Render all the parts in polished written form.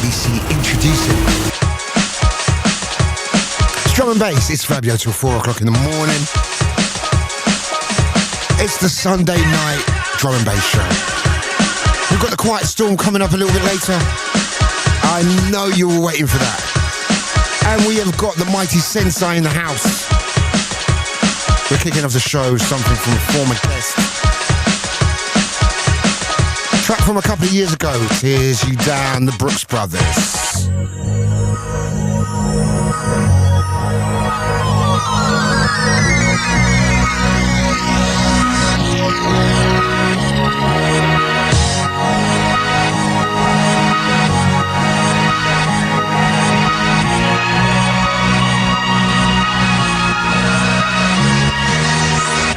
BBC Introducing. It's drum and bass. It's Fabio till 4 o'clock in the morning. It's the Sunday night drum and bass show. We've got the Quiet Storm coming up a little bit later. I know you were waiting for that. And we have got the mighty Sensai in the house. We're kicking off the show something from a former guest. Track from a couple of years ago, Tears You Down, the Brooks Brothers.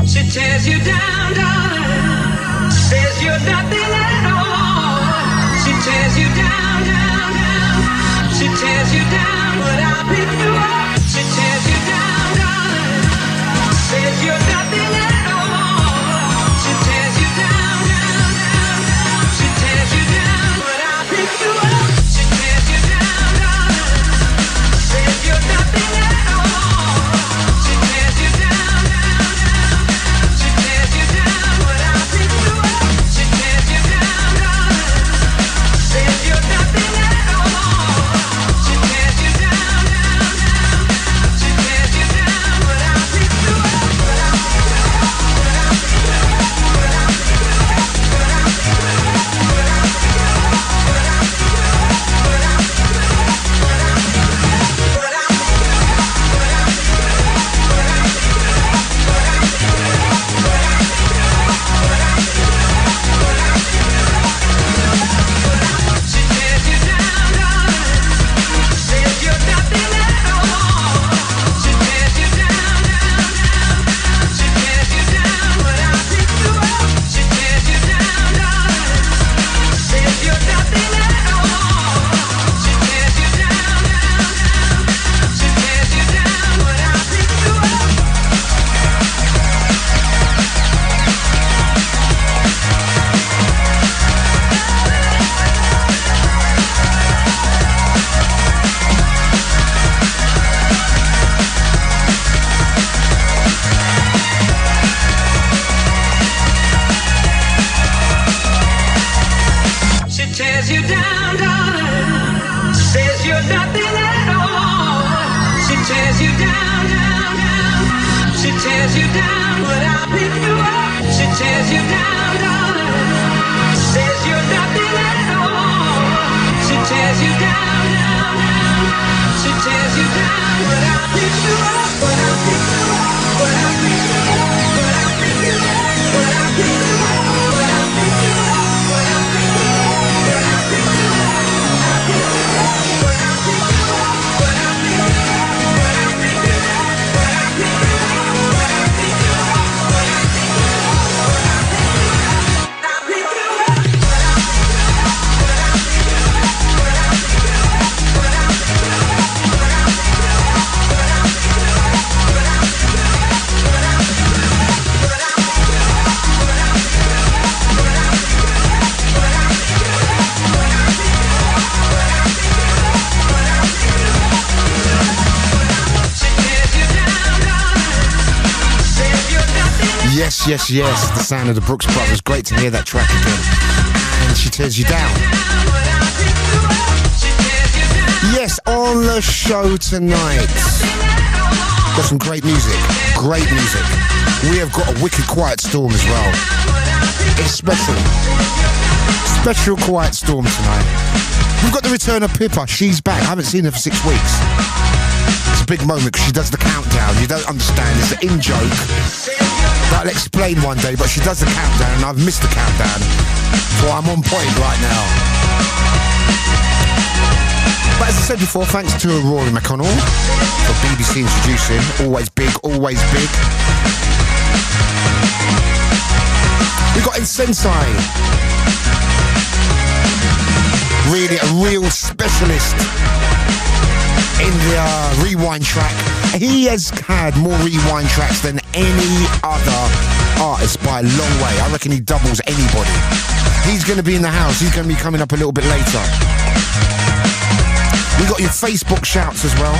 She tears you down, darling, says you're nothing at all. She tears you down, down, down. She tears you down, but I'll pick you up. She tears you down, darling, says you're nothing at all. She tears you down, down, down. She tears you down, but I'll pick you up. She tears you down, darling, says you're nothing at all. She tears you down, down, down. She tears you down, but I'll pick you up. She tears you down, darling, says you're nothing at all. She tears you down, down, down. She tears you down, but I'll pick you up. Yes, the sound of the Brooks Brothers. Great to hear that track again. And She Tears You Down. Yes, on the show tonight. Got some great music. Great music. We have got a wicked Quiet Storm as well. It's special. Special Quiet Storm tonight. We've got the return of Pippa. She's back. I haven't seen her for 6 weeks. It's a big moment because she does the countdown. You don't understand. It's an in-joke. I'll explain one day, but she does the countdown and I've missed the countdown, so I'm on point right now. But as I said before, thanks to Rory McConnell for BBC Introducing. Always big, always big. We've got Sensai. Really a real specialist in the rewind track. He has had more rewind tracks than any other artist by a long way. I reckon he doubles anybody. He's going to be in the house. He's going to be coming up a little bit later. We got your Facebook shouts as well.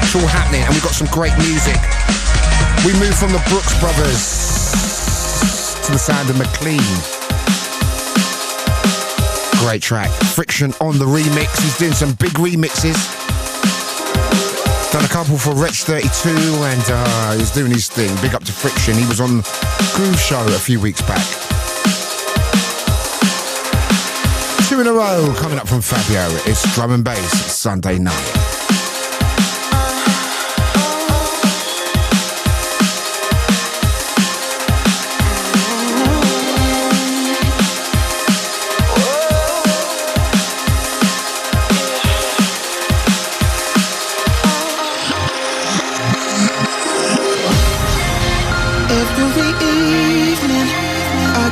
It's all happening, and we've got some great music. We move from the Brooks Brothers to the sound of McLean. Great track. Friction on the remix. He's doing some big remixes. Done a couple for Wretch 32, and he's doing his thing. Big up to Friction. He was on Groove Show a few weeks back. 2 in a row coming up from Fabio. It's drum and bass Sunday night.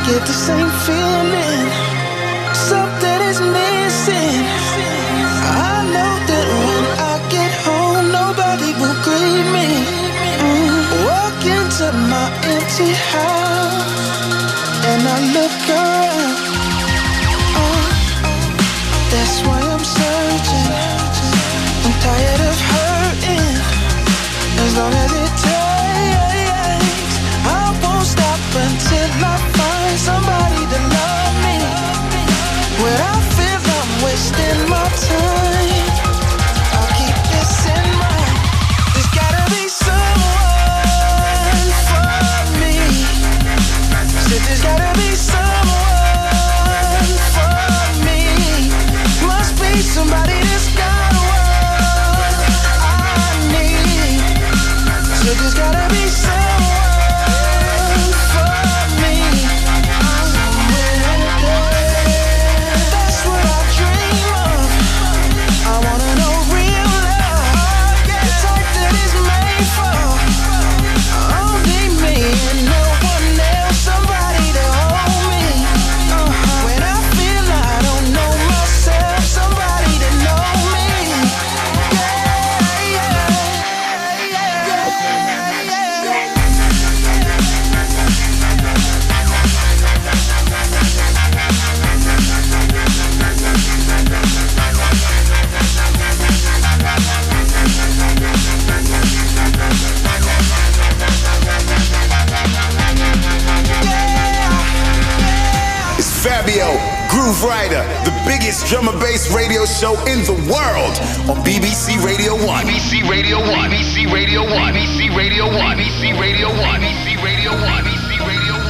Get the same feeling, something is missing. I know that when I get home, nobody will greet me. Walk into my empty house, and I look around. That's why I'm searching. I'm tired of hurting. As long as it takes, I won't stop until I find somebody to love me. When I feel I'm wasting my time, I'll keep this in mind. There's gotta be someone for me. Said there's gotta be someone for me. Must be somebody that's got what I need. Said there's gotta be someone. Fabio, Grooverider, the biggest drum and bass radio show in the world on BBC Radio 1. BBC Radio 1. BBC Radio 1. BBC Radio 1. BBC Radio 1. BBC Radio 1. BBC Radio 1.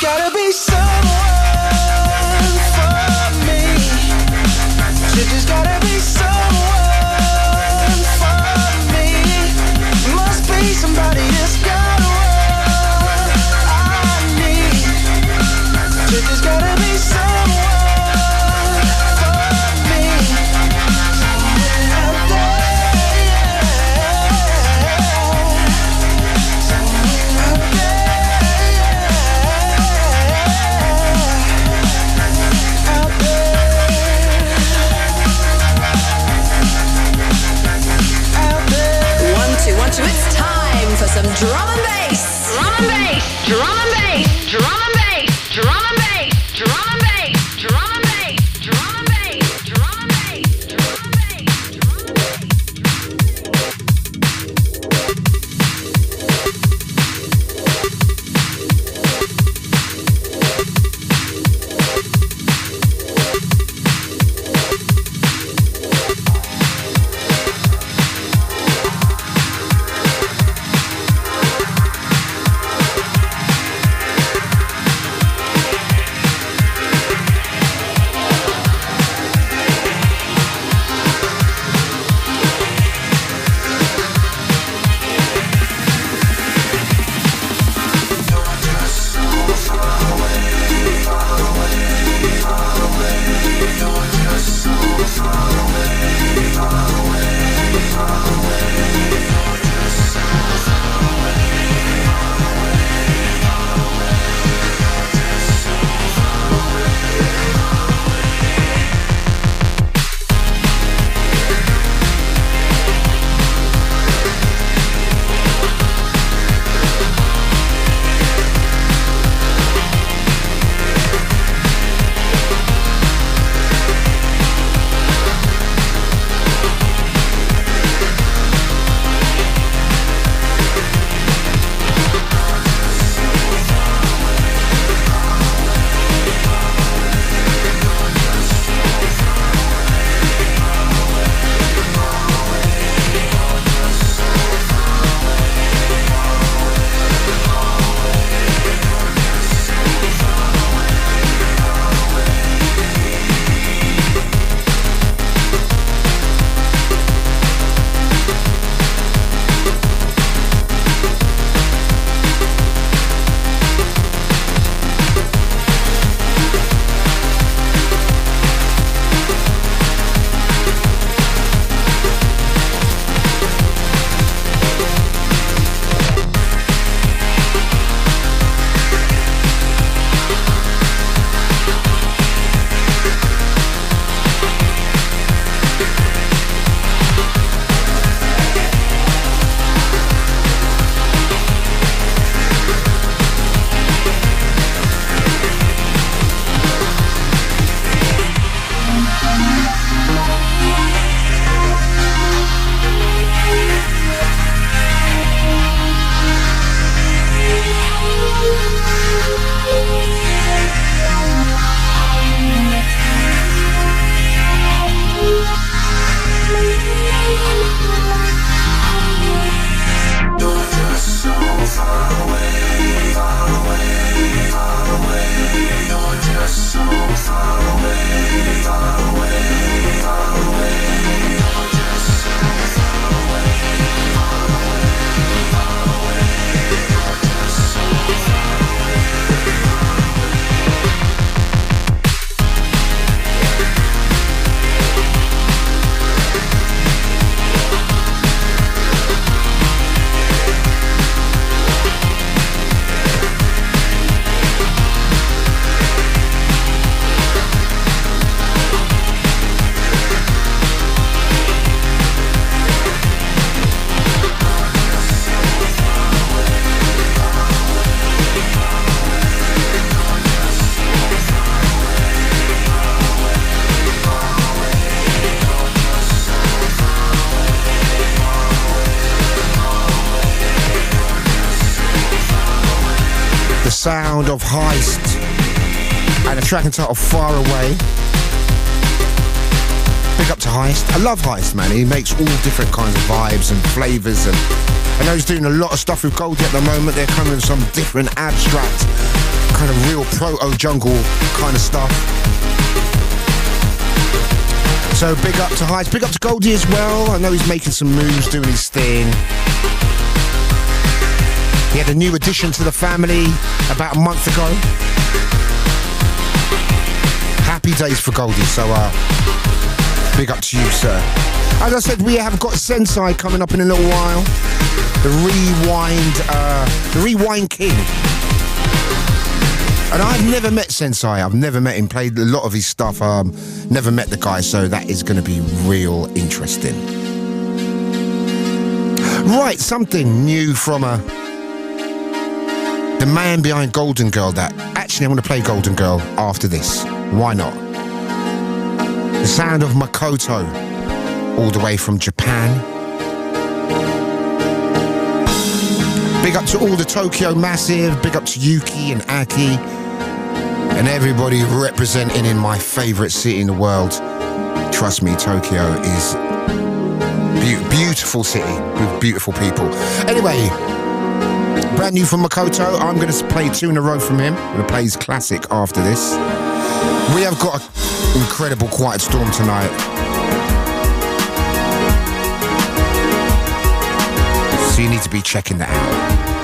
Gotta be someone for me. Shit, there's gotta be someone for me. Must be somebody that's got what I need. Shit, there's gotta be someone for me. Out there. It's time for some drum and bass. Drum and bass. Drum and bass. Drum and bass. Drum and bass. Drum and bass. Drum and bass. Drum and bass. Drum and bass. Drum and bass. Drum and bass. sound of Heist and a track entitled Far Away. Big up to Heist. I love Heist, man. He makes all different kinds of vibes and flavours, and I know he's doing a lot of stuff with Goldie at the moment. They're coming with some different abstract, kind of real proto-jungle kind of stuff. So big up to Heist. Big up to Goldie as well. I know he's making some moves, doing his thing. He had a new addition to the family about a month ago. Happy days for Goldie, so big up to you, sir. As I said, we have got Sensai coming up in a little while. The Rewind King. And I've never met Sensai. I've never met him, played a lot of his stuff. Never met the guy, so that is going to be real interesting. Right, something new from the man behind Golden Girl. That actually, I'm going to play Golden Girl after this. Why not? The sound of Makoto, all the way from Japan. Big up to all the Tokyo Massive. Big up to Yuki and Aki. And everybody representing in my favourite city in the world. Trust me, Tokyo is beautiful city with beautiful people. Anyway, brand new from Makoto. I'm going to play 2 in a row from him. I'm going to play his classic after this. We have got an incredible Quiet Storm tonight. So you need to be checking that out.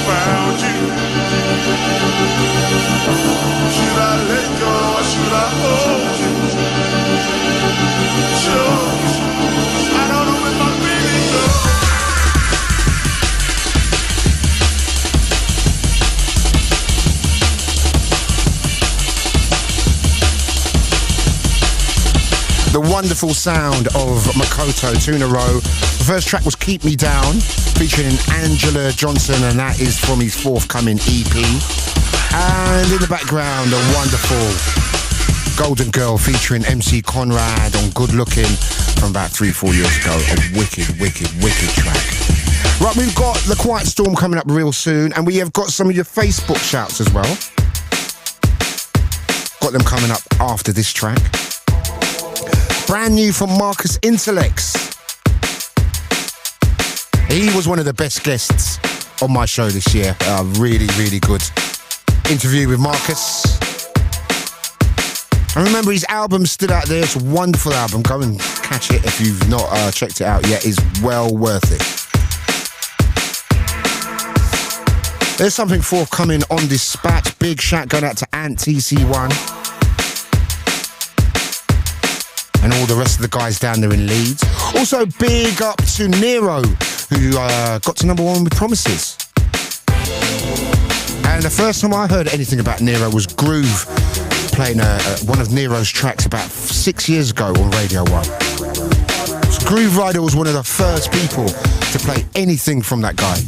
found you. Should I let go or should I hold you? Sure, I don't know if I'm feeling good. The wonderful sound of Makoto, 2 in a row. The first track was Keep Me Down, featuring Angela Johnson, and that is from his forthcoming EP. And in the background, a wonderful Golden Girl featuring MC Conrad on Good Looking from about 3-4 years ago. A wicked track. Right, we've got The Quiet Storm coming up real soon, and we have got some of your Facebook shouts as well. Got them coming up after this track. Brand new from Marcus Intellects. He was one of the best guests on my show this year. Really good interview with Marcus. And remember, his album's still out there. It's a wonderful album. Go and catch it if you've not checked it out yet. It's well worth it. There's something forthcoming on Dispatch. Big shout going out to Ant TC1. And all the rest of the guys down there in Leeds. Also, big up to Nero, who got to #1 with Promises. And the first time I heard anything about Nero was Groove, playing one of Nero's tracks about 6 years ago on Radio 1. So Grooverider was one of the first people to play anything from that guy.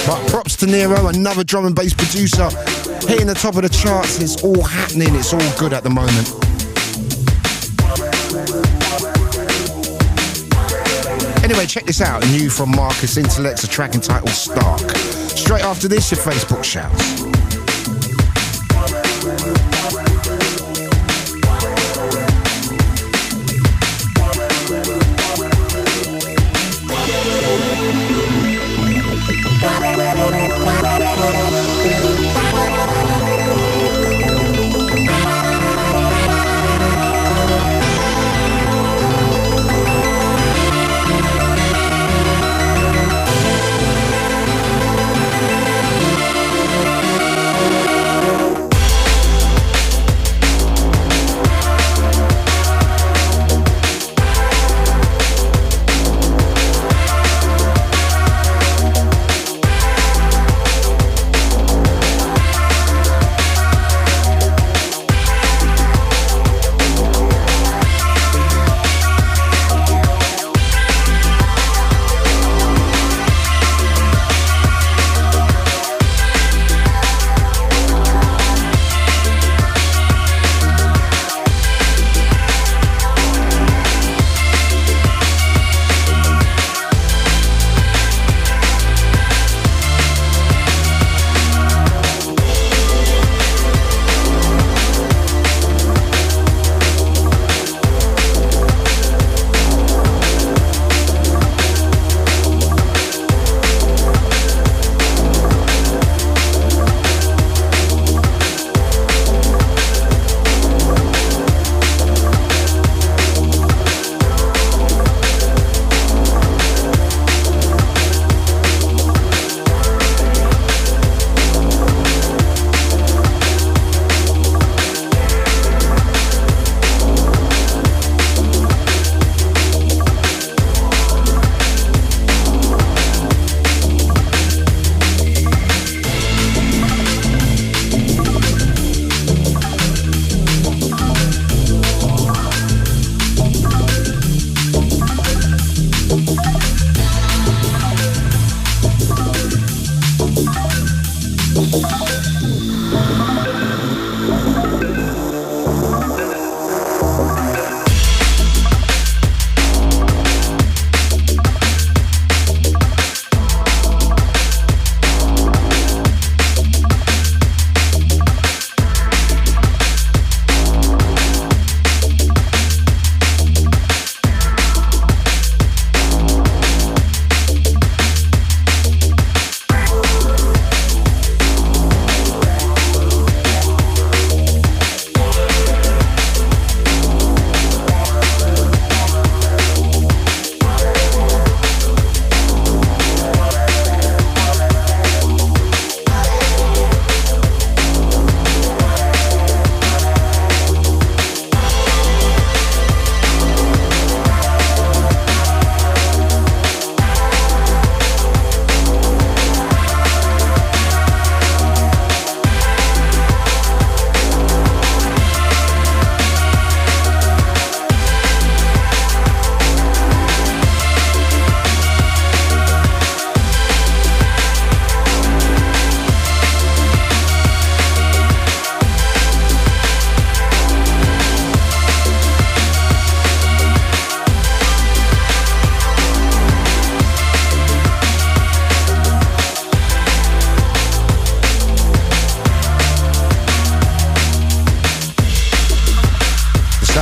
But props to Nero, another drum and bass producer, hitting the top of the charts. It's all happening, it's all good at the moment. Anyway, check this out, new from Marcus Intellects, a track entitled Stark. Straight after this, your Facebook shouts.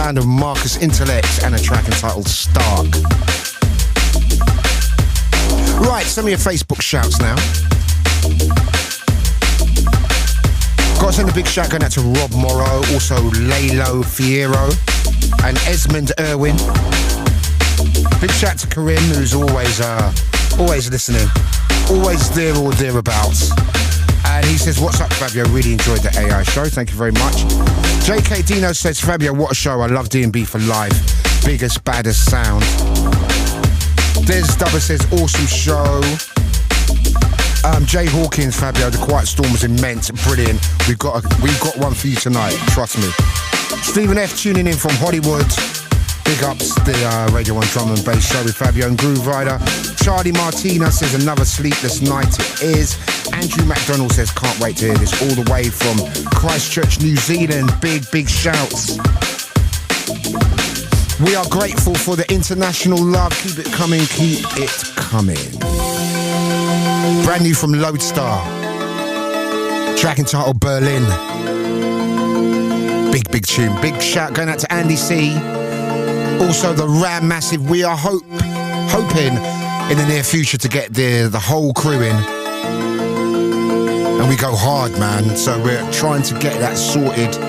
sound of Marcus Intellect and a track entitled Stark. Right, some of your Facebook shouts now. Got to send a big shout going out to Rob Morrow, also Lalo Fiero and Esmond Irwin. Big shout to Karim, who's always listening, always there or thereabouts. And he says, what's up, Fabio? Really enjoyed the AI show. Thank you very much. JK Dino says, Fabio, what a show. I love D&B for live. Biggest, baddest sound. Des Dubber says, awesome show. Jay Hawkins, Fabio, the Quiet Storm was immense. Brilliant. We've got one for you tonight. Trust me. Stephen F tuning in from Hollywood. Big ups the Radio 1 Drum and Bass show with Fabio and Grooverider. Charlie Martina says another sleepless night it is. Andrew McDonald says can't wait to hear this all the way from Christchurch, New Zealand. Big shouts. We are grateful for the international love. Keep it coming, keep it coming. Brand new from Lodestar. Track entitled Berlin. Big tune. Big shout going out to Andy C. Also the Ram Massive. We are hoping in the near future to get the whole crew in. And we go hard, man. So we're trying to get that sorted.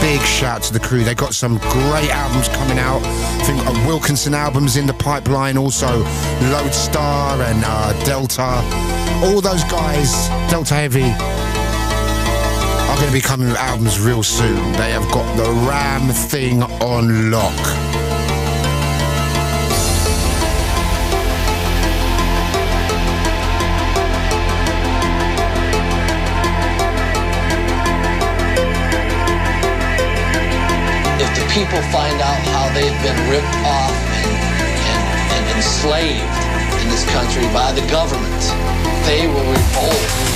Big shout to the crew. They got some great albums coming out. I think a Wilkinson album's in the pipeline. Also Lodestar and Delta. All those guys, Delta Heavy, are going to be coming with albums real soon. They have got the Ram thing on lock. If the people find out how they've been ripped off and enslaved in this country by the government, they will revolt.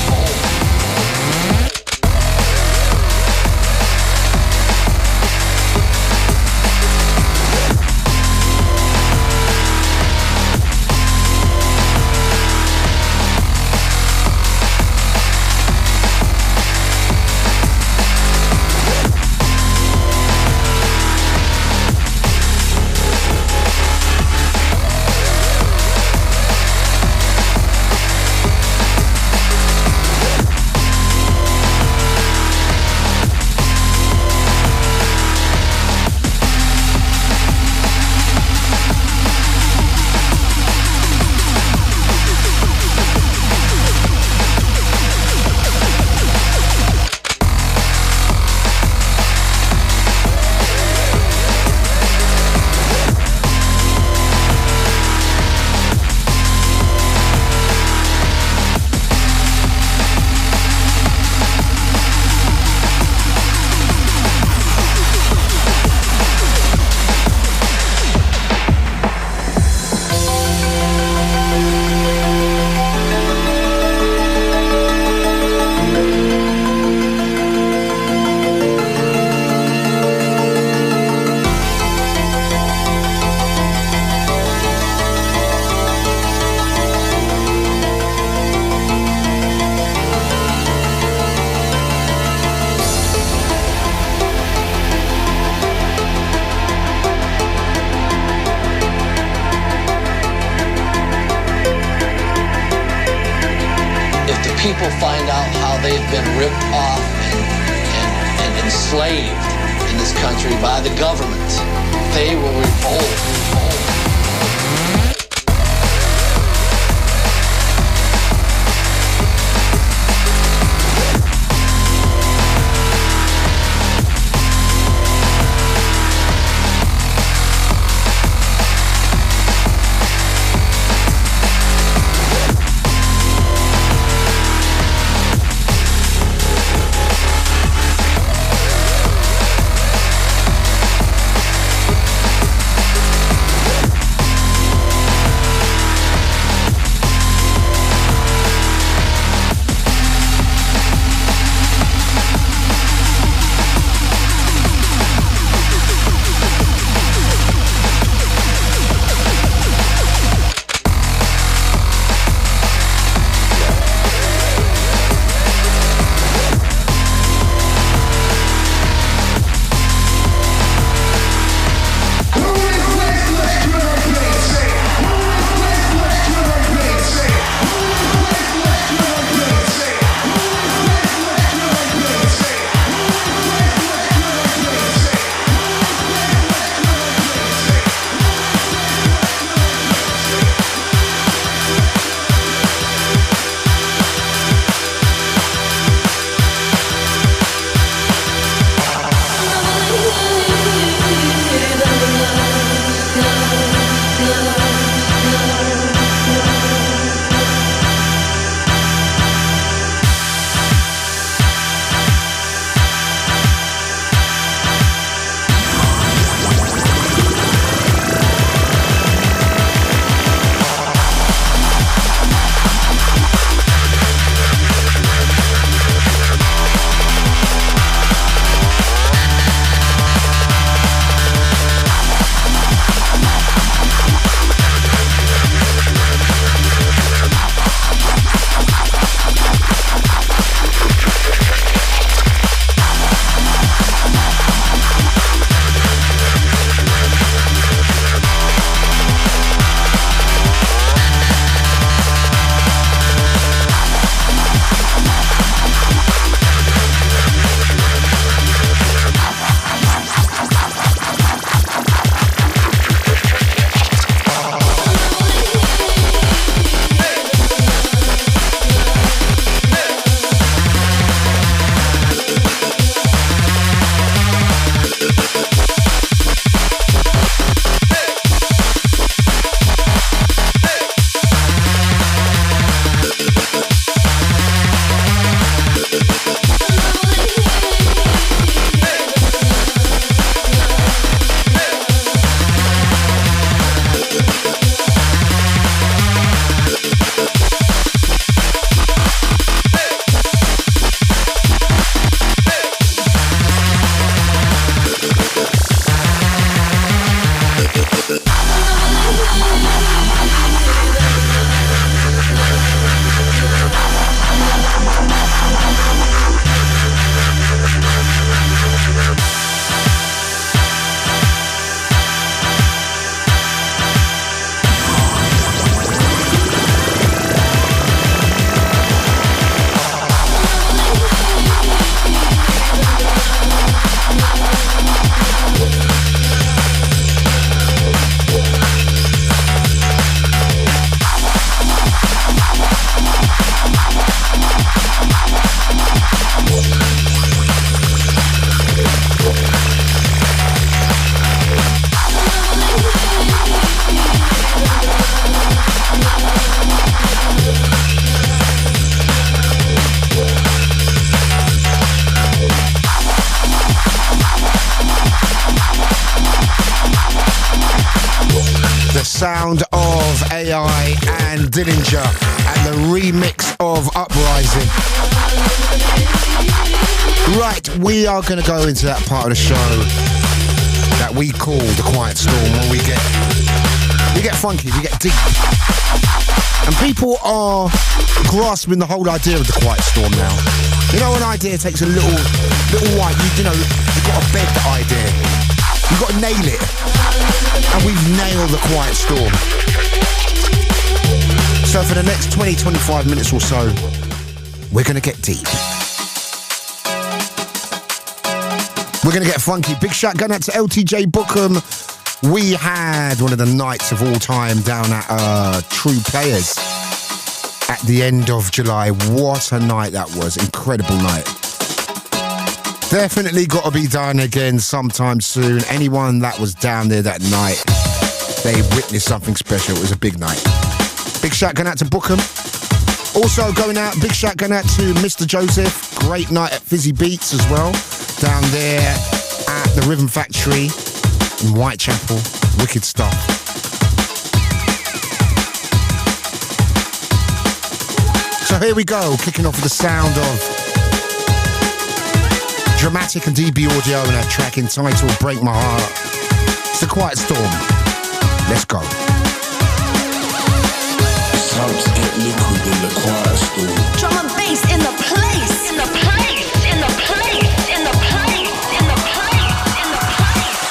People find out how they've been ripped off and enslaved in this country by the government, they will revolt. sound of AI and Dillinger and the remix of Uprising. Right, we are going to go into that part of the show that we call the Quiet Storm, where we get funky, we get deep. And people are grasping the whole idea of the Quiet Storm now. You know, an idea takes a little while. You know, you've got to bed the idea. You've got to nail it. And we've nailed the Quiet Storm. So for the next 20-25 minutes or so, we're going to get deep. We're going to get funky. Big shout going out to LTJ Bookham. We had one of the nights of all time down at True Players at the end of July. What a night that was. Incredible night. Definitely got to be done again sometime soon. Anyone that was down there that night, they witnessed something special. It was a big night. Big shout going out to Bookham. Also going out, big shout going out to Mr. Joseph. Great night at Fizzy Beats as well. Down there at the Rhythm Factory in Whitechapel. Wicked stuff. So here we go, kicking off with the sound of Dramatic and DB Audio and a track entitled Break My Heart. It's the Quiet Storm. Let's go. It's time to get liquid in the Quiet Storm. Drum and bass in the place, in the place, in the place, in the place, in the place, in the place.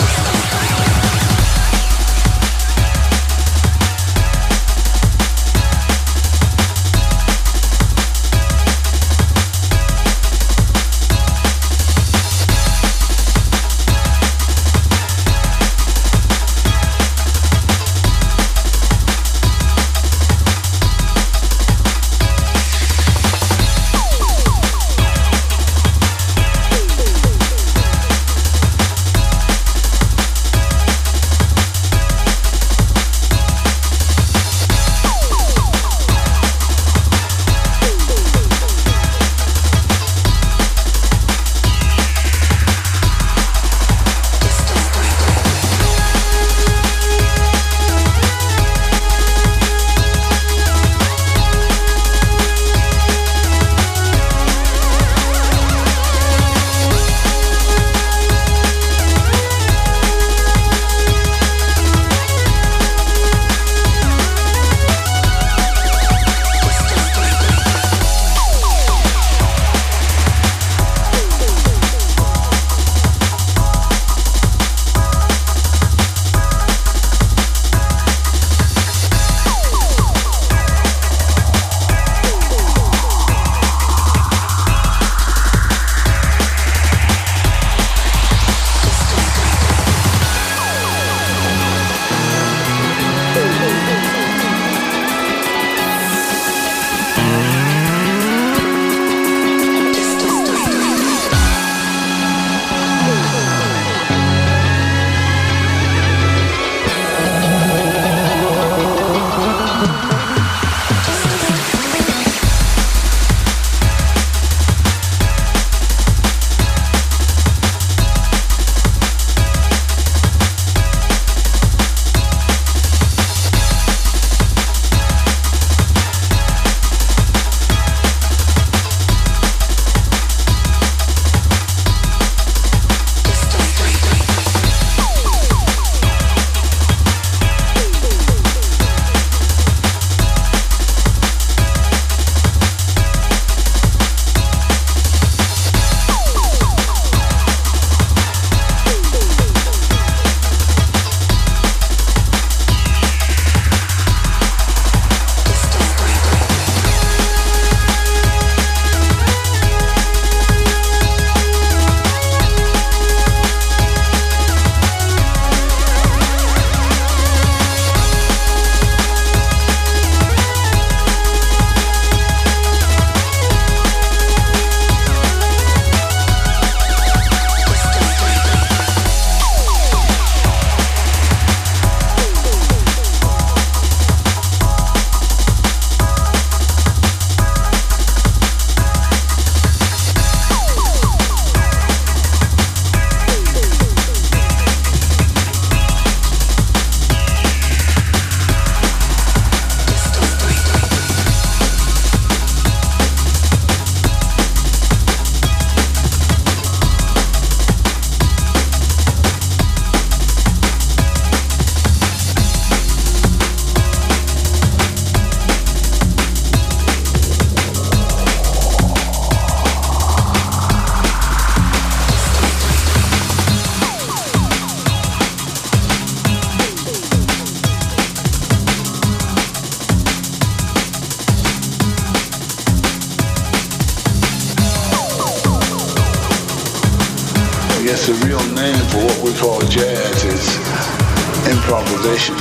guess the real name for what we call jazz is improvisation.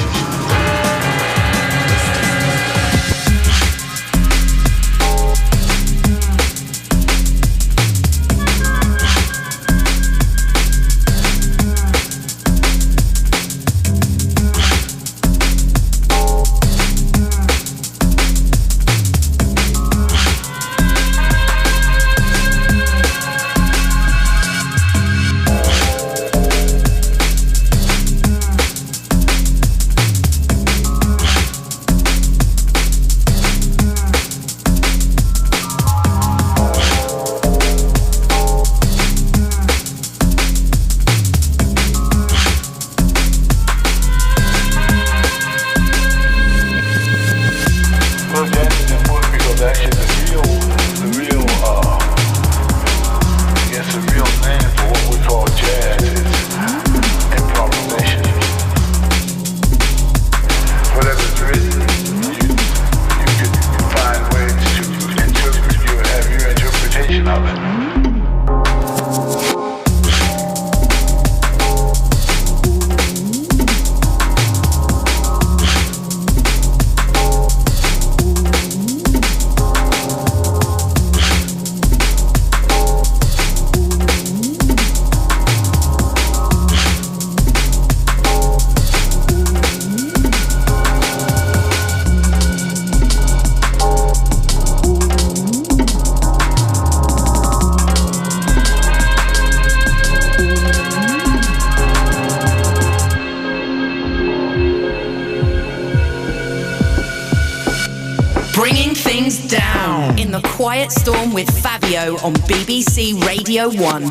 Quiet Storm with Fabio on BBC Radio 1.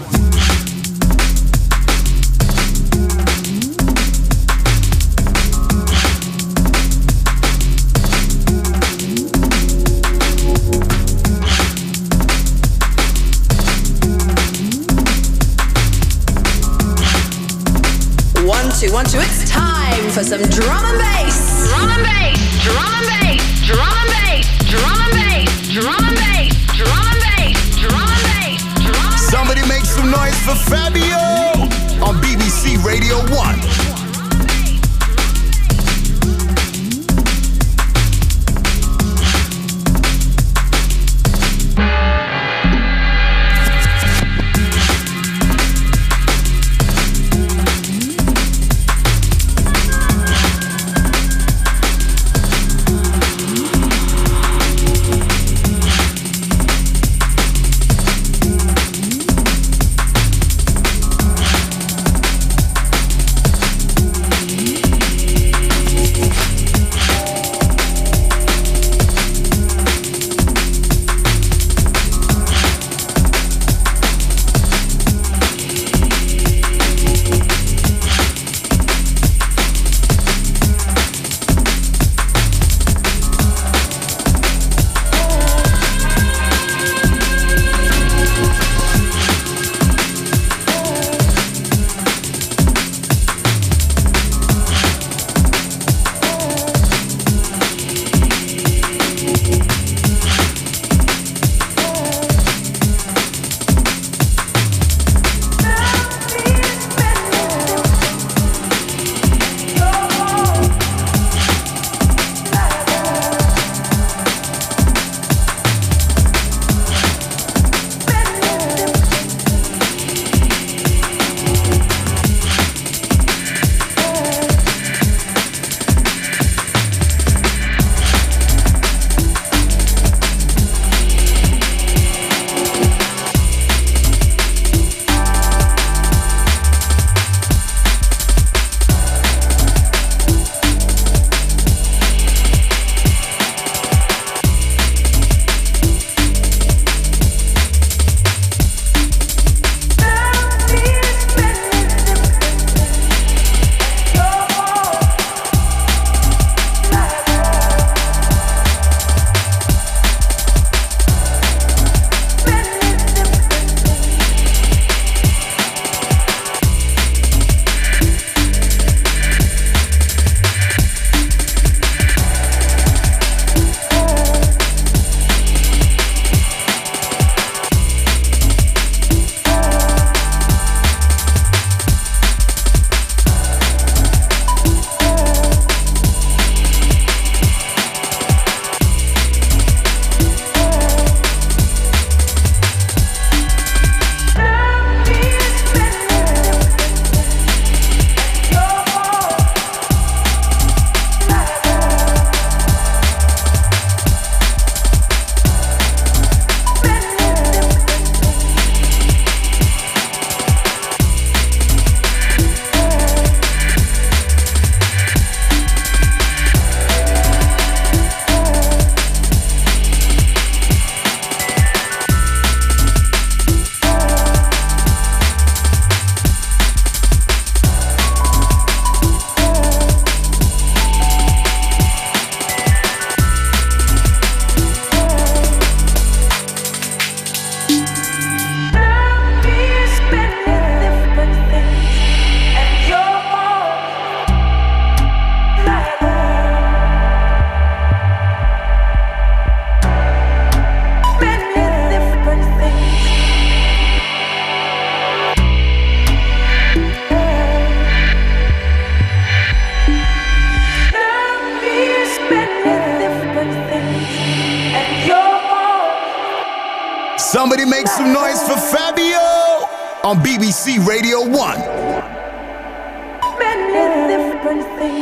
One, two, it's time for some drum and bass. Drum and bass, drum and bass, drum and bass, drum and bass, drum and bass, drum and bass, drum and bass, drum and bass. Somebody make some noise for Fabio on BBC Radio 1. Somebody make some noise for Fabio on BBC Radio 1. Many different things.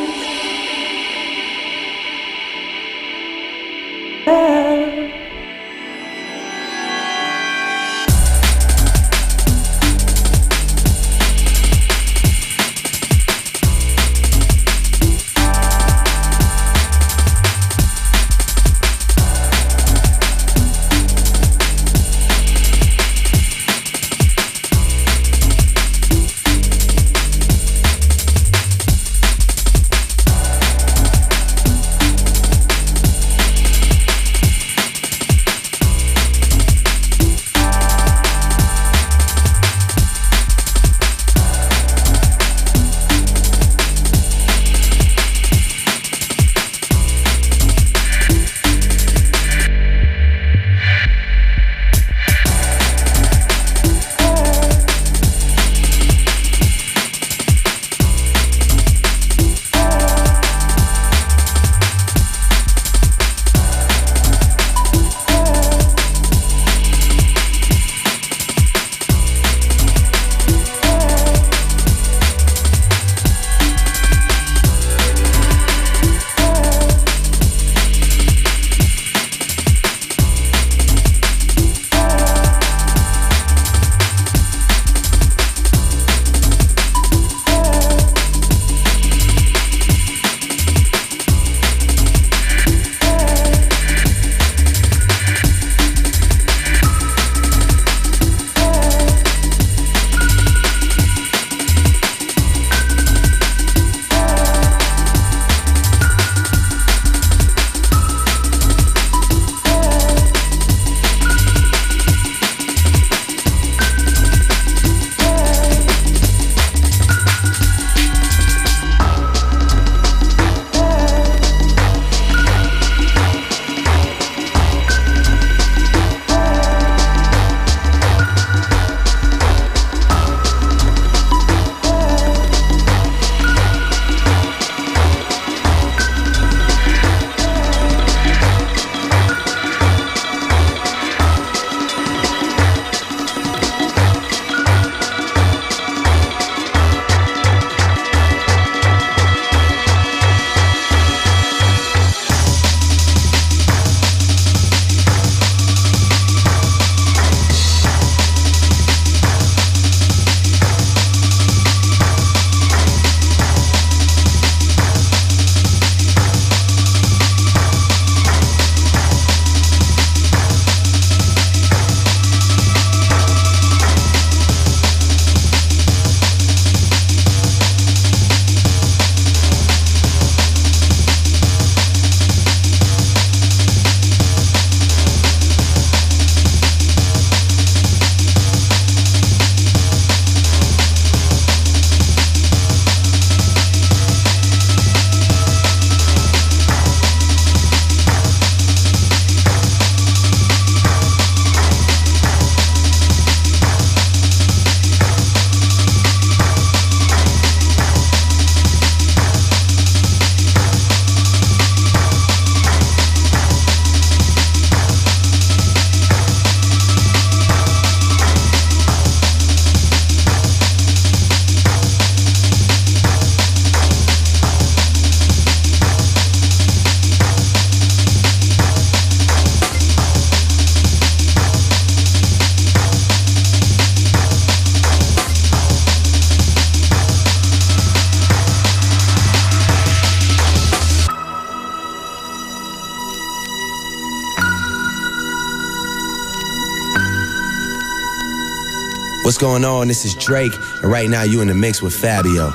What's going on? This is Drake, and right now you in the mix with Fabio.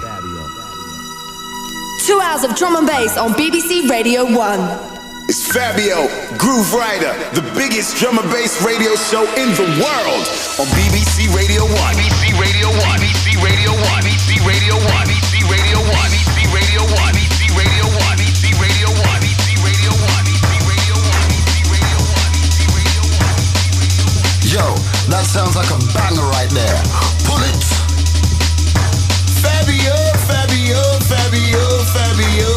2 hours of drum and bass on BBC Radio 1. It's Fabio, Grooverider, the biggest drum and bass radio show in the world on BBC Radio 1. BBC Radio 1. BBC Radio 1. BBC Radio 1. BBC Radio 1. BBC Radio 1. BBC Radio 1. BBC Radio 1. BBC Radio 1. BBC Radio 1. BBC Radio 1. BBC Radio 1. Yo, that sounds like a banger right there. Pull it. Fabio, Fabio, Fabio, Fabio.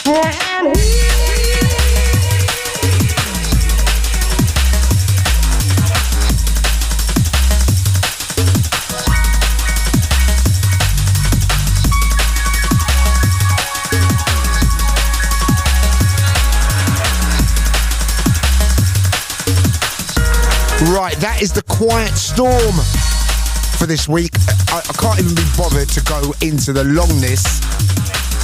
Right, that is the Quiet Storm for this week. I can't even be bothered to go into the longness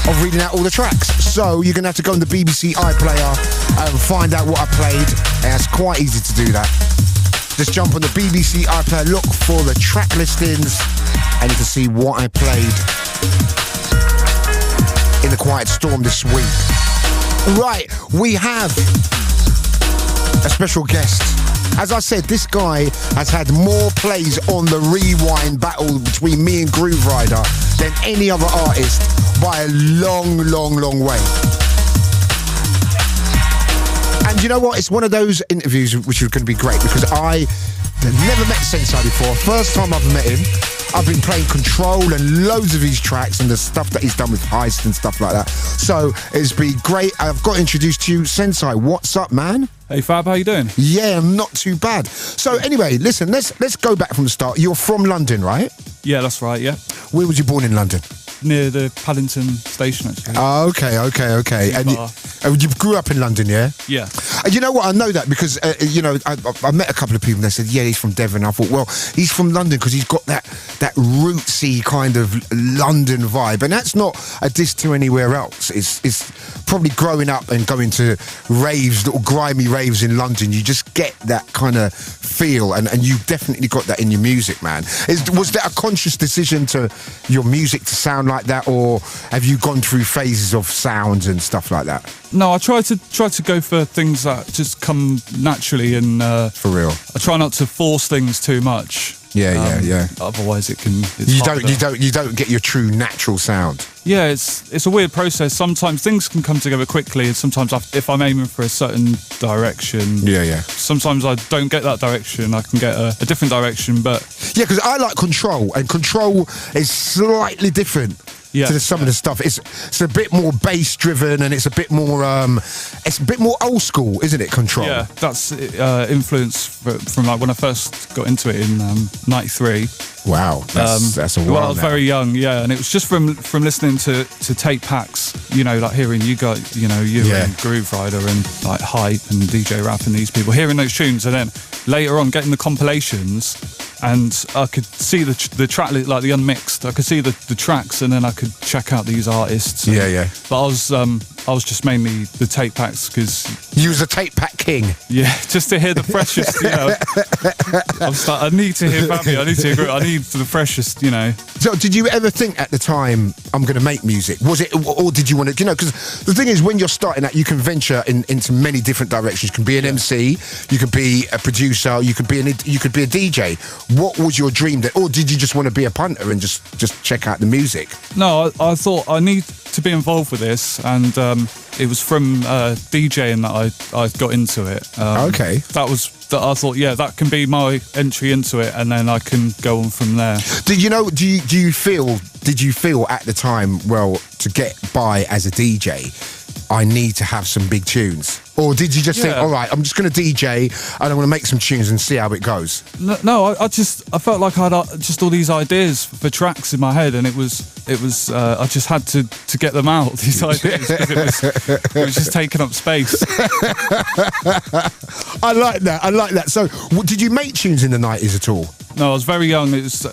of reading out all the tracks. So you're going to have to go on the BBC iPlayer and find out what I played. And it's quite easy to do that. Just jump on the BBC iPlayer, look for the track listings, and you can see what I played in the Quiet Storm this week. Right, we have a special guest. As I said, this guy has had more plays on the rewind battle between me and Grooverider than any other artist by a long, long, long way. And you know what? It's one of those interviews which is going to be great because I never met Sensai before. First time I've met him. I've been playing Control and loads of his tracks and the stuff that he's done with Heist and stuff like that. So it's been great. I've got introduced to you. Sensai, what's up, man? Hey Fab, how you doing? Yeah, I'm not too bad. So anyway, listen, let's go back from the start. You're from London, right? Yeah, that's right, yeah. Where was you born in London? Near the Paddington station, actually. Oh, okay. And you grew up in London, yeah? Yeah. You know what? I know that because, I met a couple of people and they said, yeah, he's from Devon. I thought, well, he's from London because he's got that rootsy kind of London vibe. And that's not a diss to anywhere else. It's probably growing up and going to raves, little grimy raves in London. You just get that kind of feel and you've definitely got that in your music, man. Was that a conscious decision to your music to sound like that, or have you gone through phases of sounds and stuff like that? No, I try to go for things that just come naturally and for real. I try not to force things too much. Yeah. Otherwise, it can. You don't get your true natural sound. Yeah, it's a weird process. Sometimes things can come together quickly, and sometimes if I'm aiming for a certain direction, yeah. Sometimes I don't get that direction. I can get a different direction, but yeah, because I like Control, and Control is slightly different. Yeah, to some of the stuff, it's a bit more bass driven, and it's a bit more old school, isn't it? Control. Yeah, that's influence from like when I first got into it in '93. Wow, that's a while. Well, I was now. very young, yeah, and it was just from listening to tape packs, like hearing you guys, and Grooverider and like Hype and DJ Rap and these people, hearing those tunes, and then later on getting the compilations, and I could see the track, like the unmixed. I could see the tracks, and then I could check out these artists. Yeah. But I was just mainly the tape packs because you was a tape pack king. Yeah, just to hear the freshest. I was like, I need to hear Fabio. I need to hear. I need the freshest. So, did you ever think at the time I'm going to make music? Was it, or did you want to? Because the thing is, when you're starting out, you can venture into many different directions. You can be an MC, you could be a producer, you could be a DJ. What was your dream? Or did you just want to be a punter and just check out the music? No, I thought I need to be involved with this, and it was from DJing that I got into it. Okay. That I thought, yeah, that can be my entry into it, and then I can go on from there. Did you feel at the time, well, to get by as a DJ, I need to have some big tunes? Or did you just think, all right, I'm just going to DJ and I'm going to make some tunes and see how it goes? No, I felt like I had just all these ideas for tracks in my head, and it was I just had to get them out, these ideas, because it was just taking up space. I like that. So, did you make tunes in the 90s at all? No, I was very young. It was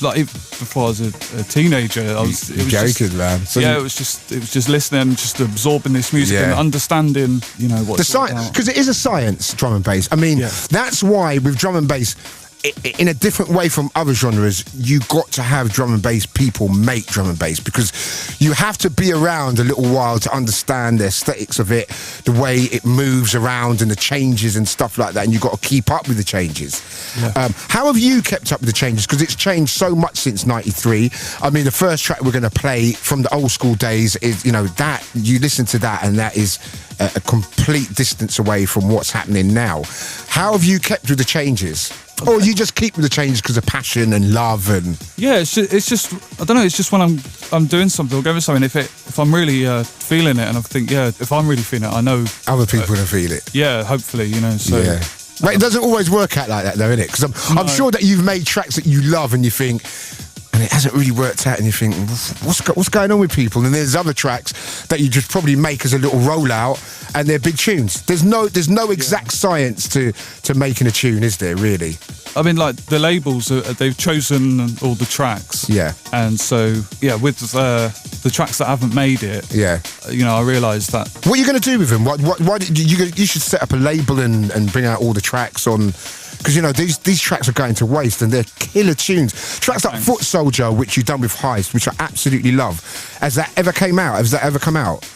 like before I was a teenager. It was joking, man. So it was just listening, just absorbing this music and understanding, what the science, because it is a science, drum and bass. I mean, that's why with drum and bass, in a different way from other genres, you got to have drum and bass people make drum and bass, because you have to be around a little while to understand the aesthetics of it, the way it moves around and the changes and stuff like that, and you've got to keep up with the changes. Yeah. How have you kept up with the changes? Because it's changed so much since '93. I mean, the first track we're going to play from the old school days is, that you listen to that, and that is a complete distance away from what's happening now. How have you kept with the changes? Or you just keep the changes because of passion and love and... Yeah, it's just I don't know, it's just when I'm doing something or going for something, if I'm really feeling it, and I think, if I'm really feeling it, I know... Other people are going to feel it. Yeah, hopefully, so... Yeah. But it doesn't always work out like that though, innit? Because I'm sure that you've made tracks that you love and you think... and it hasn't really worked out, and you think, what's going on with people? And there's other tracks that you just probably make as a little rollout, and they're big tunes. There's no exact science to making a tune, is there, really? I mean, like, the labels, they've chosen all the tracks. Yeah. And so, with the tracks that haven't made it, I realised that... What are you going to do with them? Why did you should set up a label and bring out all the tracks on... Because, these tracks are going to waste, and they're killer tunes. Tracks like Foot Soldier, which you've done with Heist, which I absolutely love. Has that ever come out,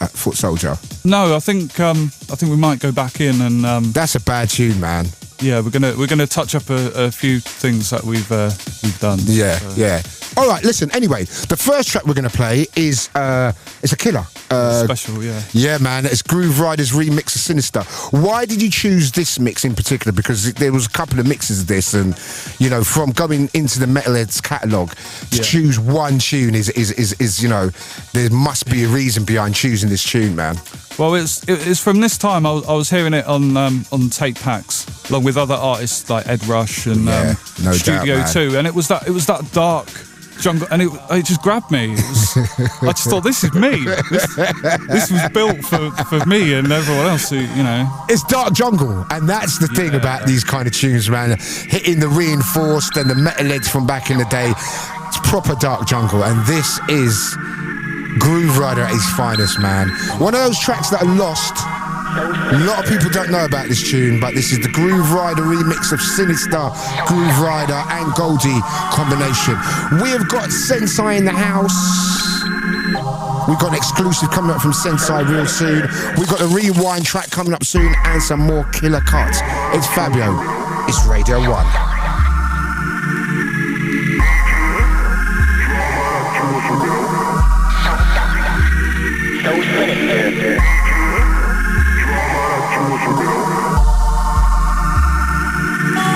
at Foot Soldier? No, I think we might go back in and... That's a bad tune, man. Yeah, we're gonna touch up a few things that we've done. Yeah. All right, listen. Anyway, the first track we're gonna play is it's a killer. Special, yeah. Yeah, man. It's Grooverider's remix of Sinister. Why did you choose this mix in particular? Because there was a couple of mixes of this, and from going into the Metalhead's catalogue to choose one tune is there must be a reason behind choosing this tune, man. Well, it's from this time. I was hearing it on tape packs, along with other artists like Ed Rush and no Studio doubt, 2, and it was that dark jungle, and it just grabbed me. I just thought, this is me. This was built for me and everyone else. It's dark jungle, and that's the thing about these kind of tunes, man. Hitting the Reinforced and the Metalheads from back in the day. It's proper dark jungle, and this is Grooverider at his finest, man. One of those tracks that are lost. A lot of people don't know about this tune, but this is the Grooverider remix of Sinister, Grooverider and Goldie combination. We have got Sensai in the house. We've got an exclusive coming up from Sensai real soon. We've got a rewind track coming up soon and some more killer cuts. It's Fabio. It's Radio 1.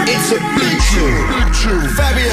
It's a big tune. Fabio.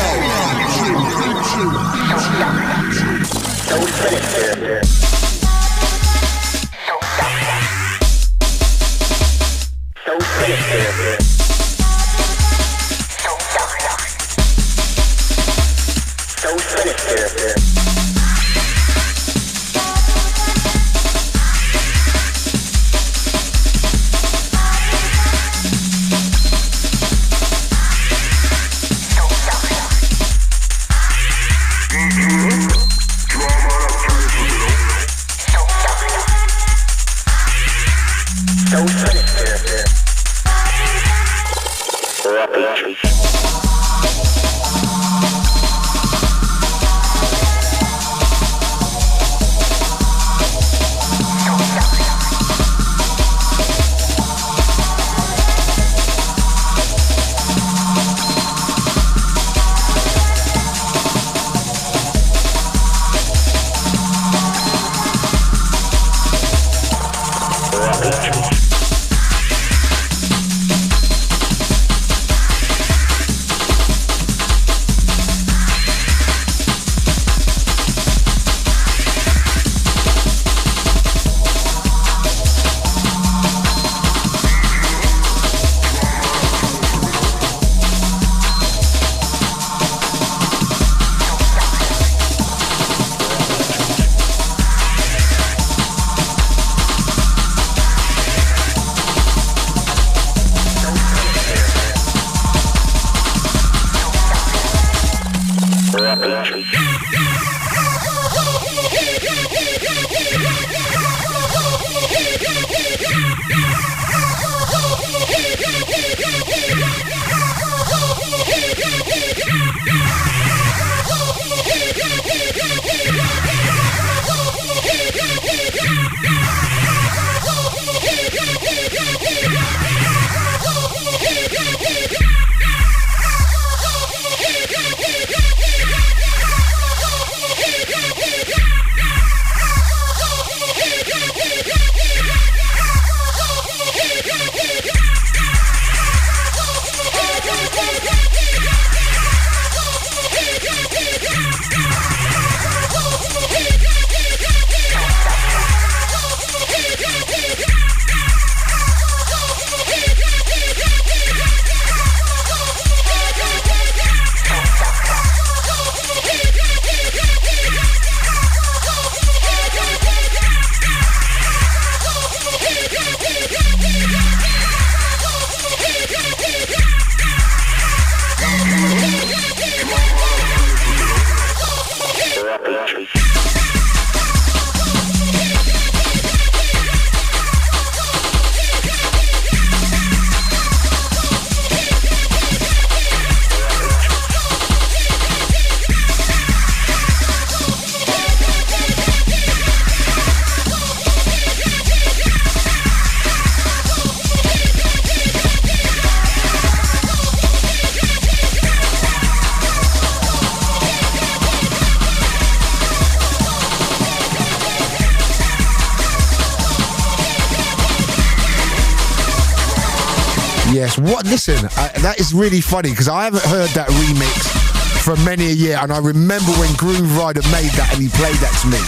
Yes. What? Listen, that is really funny because I haven't heard that remix for many a year, and I remember when Grooverider made that and he played that to me,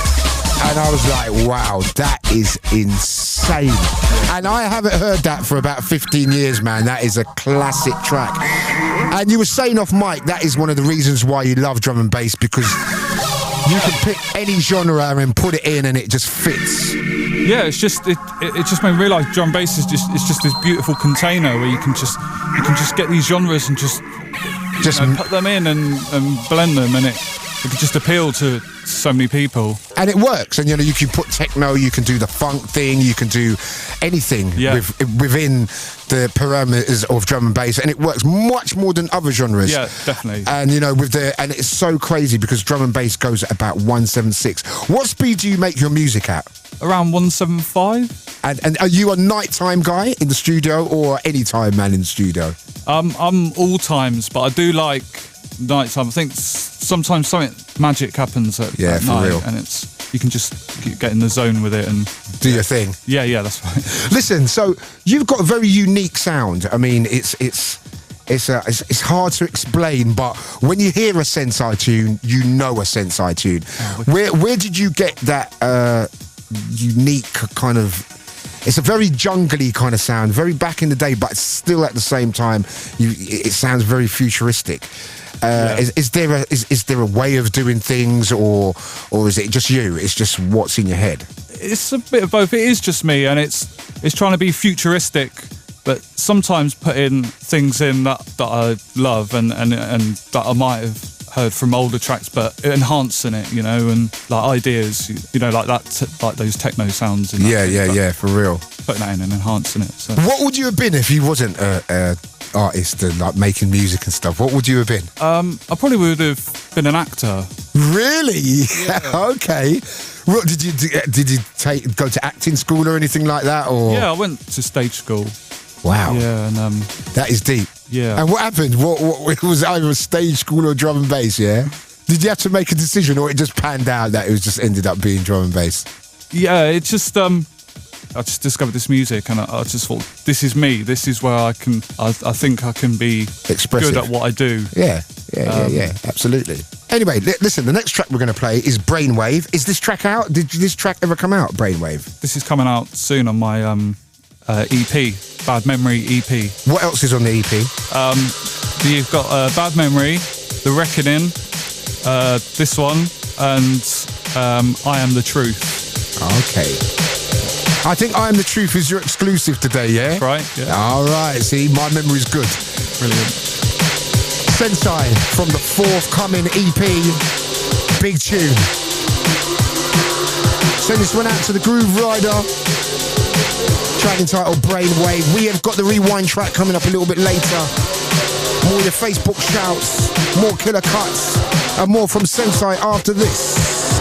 and I was like, wow, that is insane. And I haven't heard that for about 15 years, man. That is a classic track. And you were saying off mic, that is one of the reasons why you love drum and bass, because you can pick any genre and put it in and it just fits. Yeah, it just made me realise drum and bass is just this beautiful container where you can just get these genres and just put them in and blend them, and it can just appeal to so many people. And it works, and you can put techno, you can do the funk thing, you can do anything within the parameters of drum and bass, and it works much more than other genres. Yeah, definitely. And and it's so crazy because drum and bass goes at about 176. What speed do you make your music at? Around 175. And are you a nighttime guy in the studio or anytime man in the studio? I'm all times, but I do like nighttime. I think sometimes something magic happens at night, real. And you can just get in the zone with it and do your thing. Yeah, that's right. Listen, so you've got a very unique sound. I mean, it's hard to explain, but when you hear a Sensai tune, you know a Sensai tune. Where did you get that unique kind of? It's a very jungly kind of sound, very back in the day, but still at the same time, it sounds very futuristic. Is there a way of doing things, or is it just you? It's just what's in your head. It's a bit of both. It is just me, and it's trying to be futuristic, but sometimes put in things in that I love and that I might have heard from older tracks, but enhancing it, and like ideas, like that, like those techno sounds. Yeah, for real. Putting that in and enhancing it. So. What would you have been if you wasn't a artist and like making music and stuff? What would you have been? I probably would have been an actor. Really? Yeah. Okay. What, did you go to acting school or anything like that? Or yeah, I went to stage school. Wow. Yeah, and that is deep. Yeah. And what happened? What was either a stage school or drum and bass? Yeah. Did you have to make a decision, or it just panned out that it was just ended up being drum and bass? Yeah, it just I just discovered this music, and I just thought, this is me. This is where I think I can be expressive, good at what I do. Yeah, absolutely. Anyway, listen, the next track we're going to play is Brainwave. Is this track out? Did this track ever come out, Brainwave? This is coming out soon on my EP, Bad Memory EP. What else is on the EP? You've got Bad Memory, The Reckoning, this one, and I Am the Truth. Okay. I think I Am the Truth is your exclusive today, yeah? That's right, yeah. All right, see, my memory's good. Brilliant. Sensai from the forthcoming EP, big tune. Send this one out to the Grooverider. Track entitled Brainwave. We have got the rewind track coming up a little bit later. More your Facebook shouts, more killer cuts, and more from Sensai after this.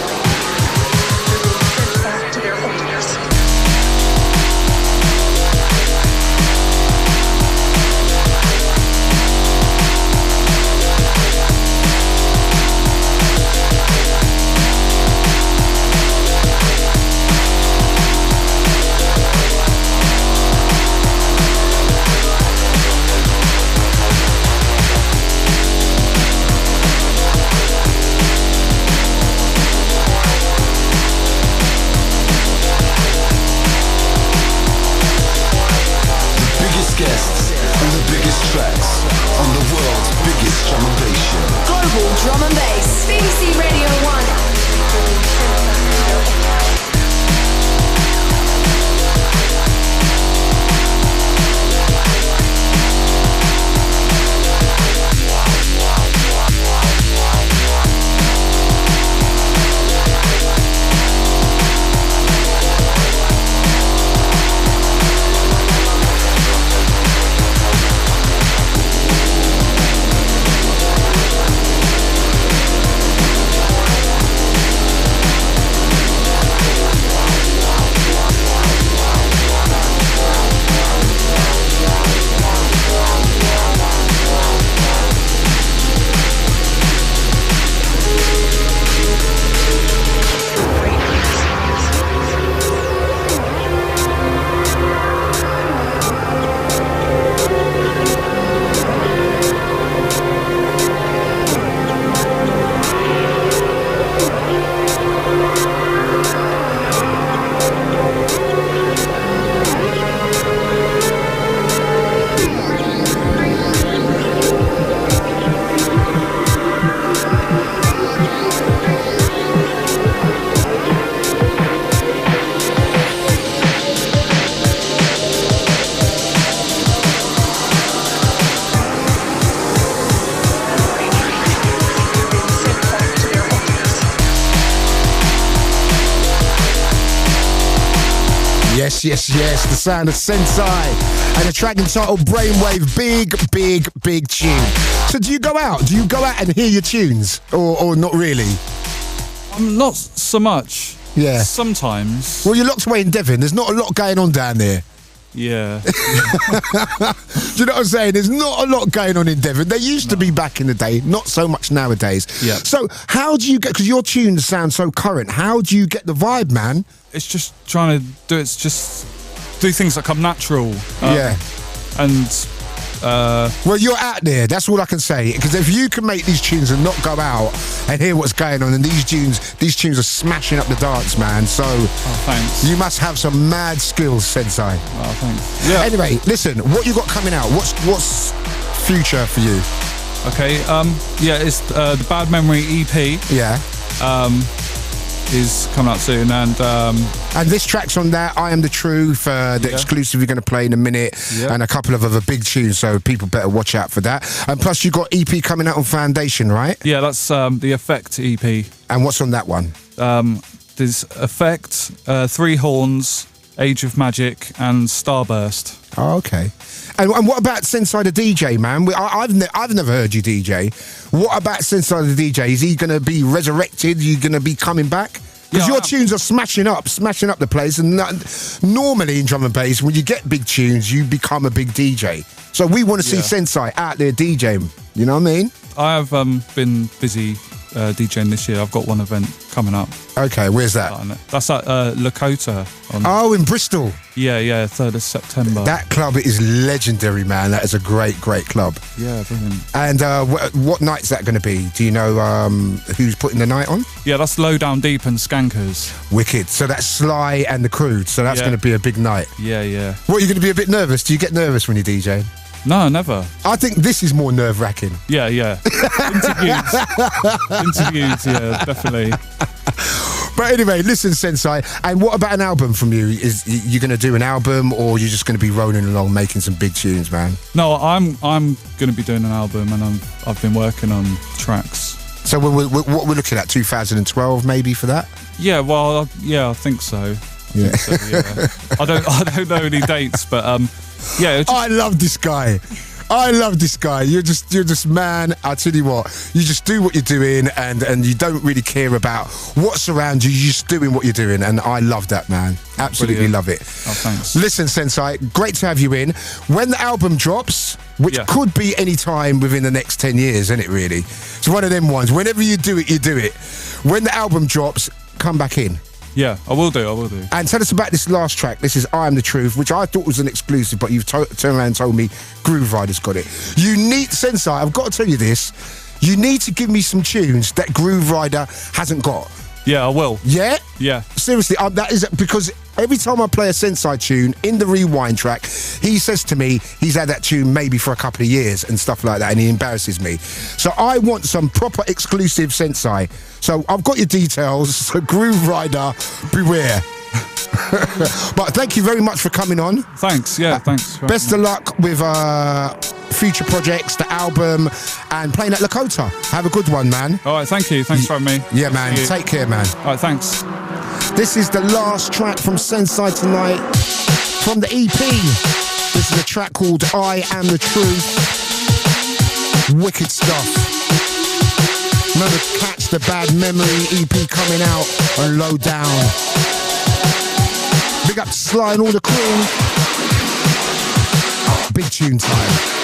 Drum and bass, BBC Radio 1. Yes, yes, yes. The sound of Sensai and a track entitled Brainwave. Big tune. So do you go out? Do you go out and hear your tunes? Or not really? Not so much. Yeah. Sometimes. Well, you're locked away in Devon. There's not a lot going on down there. Yeah. Do you know what I'm saying? There's not a lot going on in Devon. There used to be back in the day, not so much nowadays. Yeah. So how do you get, because your tunes sound so current, how do you get the vibe, man? It's just trying to do, it's just do things that come natural. Yeah. And well, you're out there, that's all I can say, because if you can make these tunes and not go out and hear what's going on, and these tunes are smashing up the dance, man, so thanks. You must have some mad skills, Sensei. Oh, thanks. Yeah. Anyway, listen, what you got coming out? What's future for you? Okay, yeah, it's the Bad Memory EP. Yeah. Is coming out soon, and this track's on that. I Am the Truth, the exclusive you're going to play in a minute, and a couple of other big tunes, so people better watch out for that. And plus, you got EP coming out on Foundation, right? Yeah, that's the Effect EP. And what's on that one? There's Effect, Three Horns, Age of Magic, and Starburst. Oh, okay. And what about Sensei the DJ, man? I've never heard you DJ. What about Sensei the DJ? Is he going to be resurrected? Are you going to be coming back? Because your tunes are smashing up the place. And normally in drum and bass, when you get big tunes, you become a big DJ. So we want to see Sensei out there DJing. You know what I mean? I have been busy DJing this year. I've got one event coming up. Okay, where's that? That's at Lakota. In Bristol. Yeah, 3rd of September. That club is legendary, man. That is a great club. Yeah, brilliant. And what night's that going to be? Do you know who's putting the night on? Yeah, that's Low Down Deep and Skankers. Wicked. So that's Sly and the Crew. So that's going to be a big night. Yeah. What, are you going to be a bit nervous? Do you get nervous when you DJ? No, never. I think this is more nerve-wracking. Yeah. Interviews, yeah, definitely. But anyway, listen, Sensei, and what about an album from you? Is you going to do an album, or you're just going to be rolling along making some big tunes, man? No, I'm going to be doing an album, and I've been working on tracks. So what we're looking at, 2012 maybe for that? Yeah, well, I think so. I don't know any dates, but yeah. I love this guy. You're just man. I tell you what, you just do what you're doing, and you don't really care about what's around you. You're just doing what you're doing, and I love that, man. Absolutely love it. Oh, thanks. Listen, Sensei, great to have you in. When the album drops, which could be any time within the next 10 years, isn't it? Really, it's one of them ones. Whenever you do it, you do it. When the album drops, come back in. Yeah, I will do. And tell us about this last track. This is I Am the Truth, which I thought was an exclusive, but you've turned around and told me Grooverider's got it. You need, Sensei, I've got to tell you this, you need to give me some tunes that Grooverider hasn't got. Yeah, I will. Yeah? Yeah. Seriously, that is because every time I play a Sensei tune in the rewind track, he says to me he's had that tune maybe for a couple of years and stuff like that, and he embarrasses me. So I want some proper exclusive Sensei. So I've got your details, so Grooverider, beware. But thank you very much for coming on. Thanks, thanks. Best of luck with future projects, the album, and playing at Lakota. Have a good one, man. All right, thank you. Thanks for having me. Yeah, man. Take care, man. All right, thanks. This is the last track from Sensei tonight, from the EP. This is a track called I Am the Truth. Wicked stuff. Remember, catch the Bad Memory EP coming out on Low Down. Big up Sly and all the crew. Big tune time.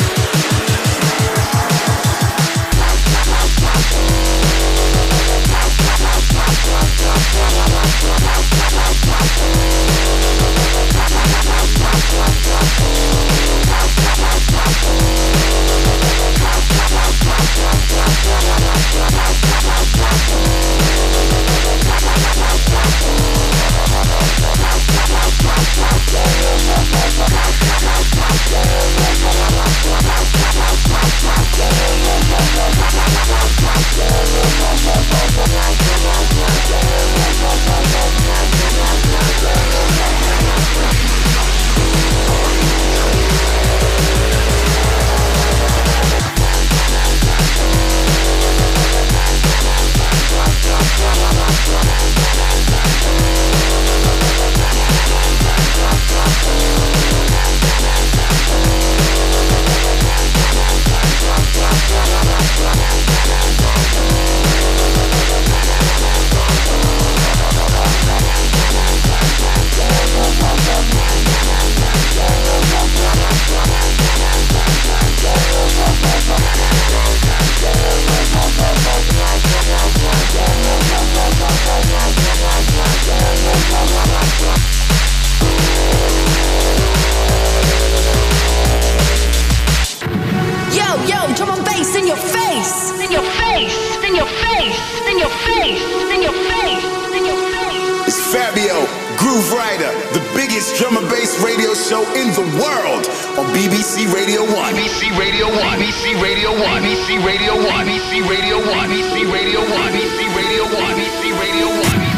face, in your face, in your face, in your face. It's Fabio, Grooverider, the biggest drum and bass radio show in the world on BBC Radio 1. BBC Radio 1. BBC Radio 1. BBC Radio 1. BBC Radio 1. BBC Radio 1. BBC Radio 1. BBC Radio 1.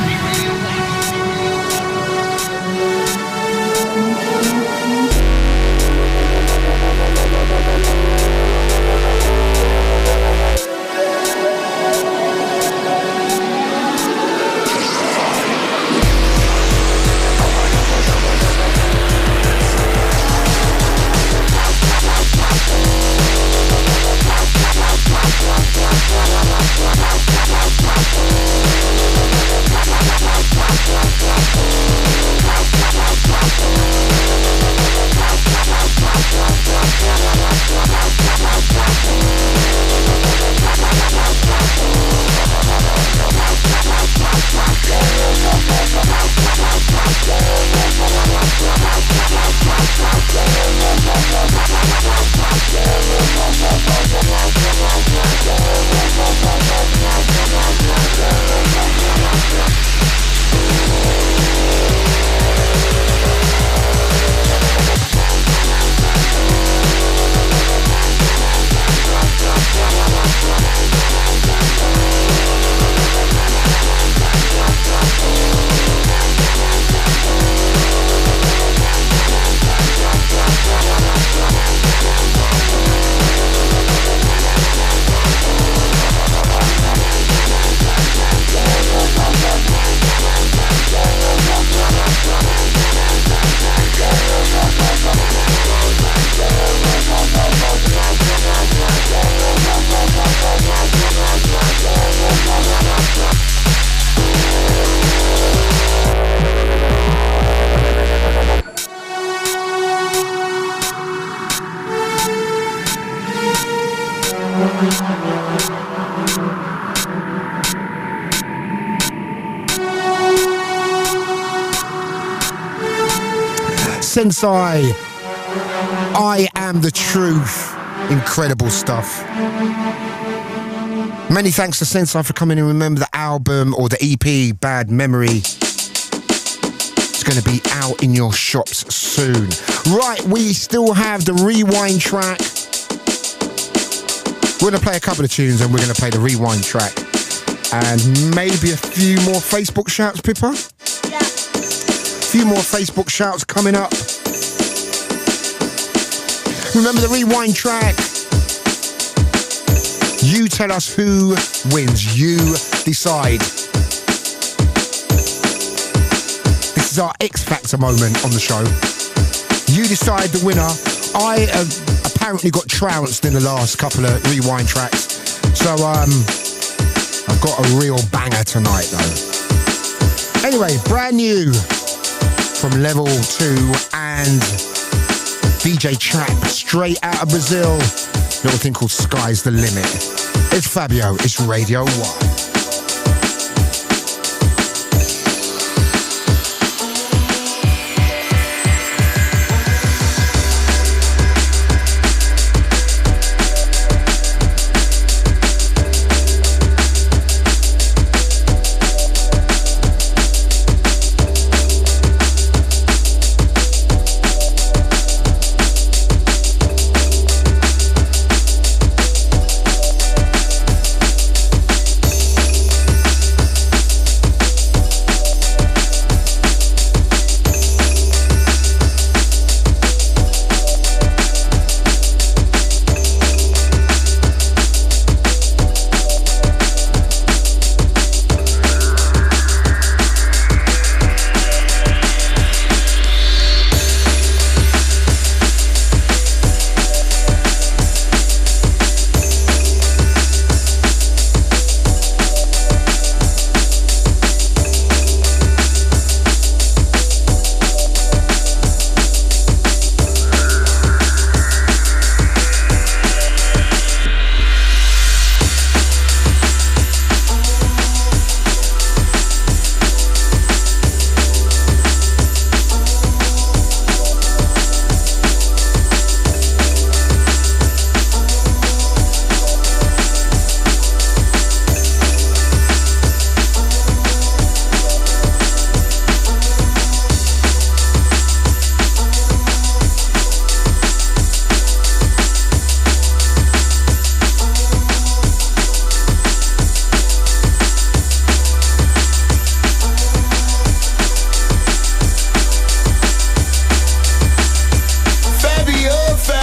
Sensai, I Am the Truth. Incredible stuff. Many thanks to Sensai for coming in. Remember the album or the EP, Bad Memory. It's going to be out in your shops soon. Right, we still have the rewind track. We're going to play a couple of tunes and we're going to play the rewind track. And maybe a few more Facebook shouts, Pippa? Yeah. A few more Facebook shouts coming up. Remember the rewind track. You tell us who wins. You decide. This is our X Factor moment on the show. You decide the winner. I apparently got trounced in the last couple of rewind tracks. So I've got a real banger tonight though. Anyway, brand new from Level 2 and DJ Trap, straight out of Brazil. Little thing called Sky's the Limit. It's Fabio, it's Radio 1.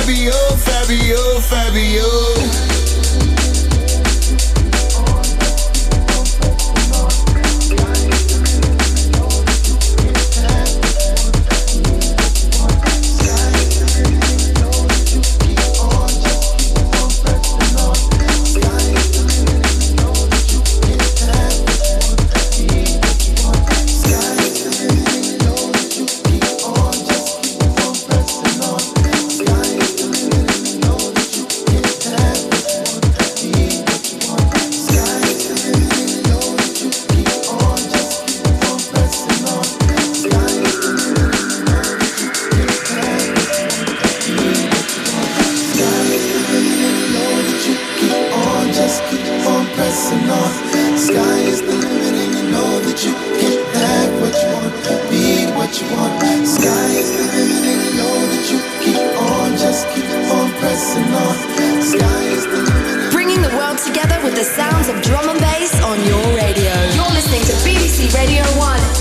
Fabio, Fabio, Fabio. Bringing the world together with the sounds of drum and bass on your radio. You're listening to BBC Radio 1.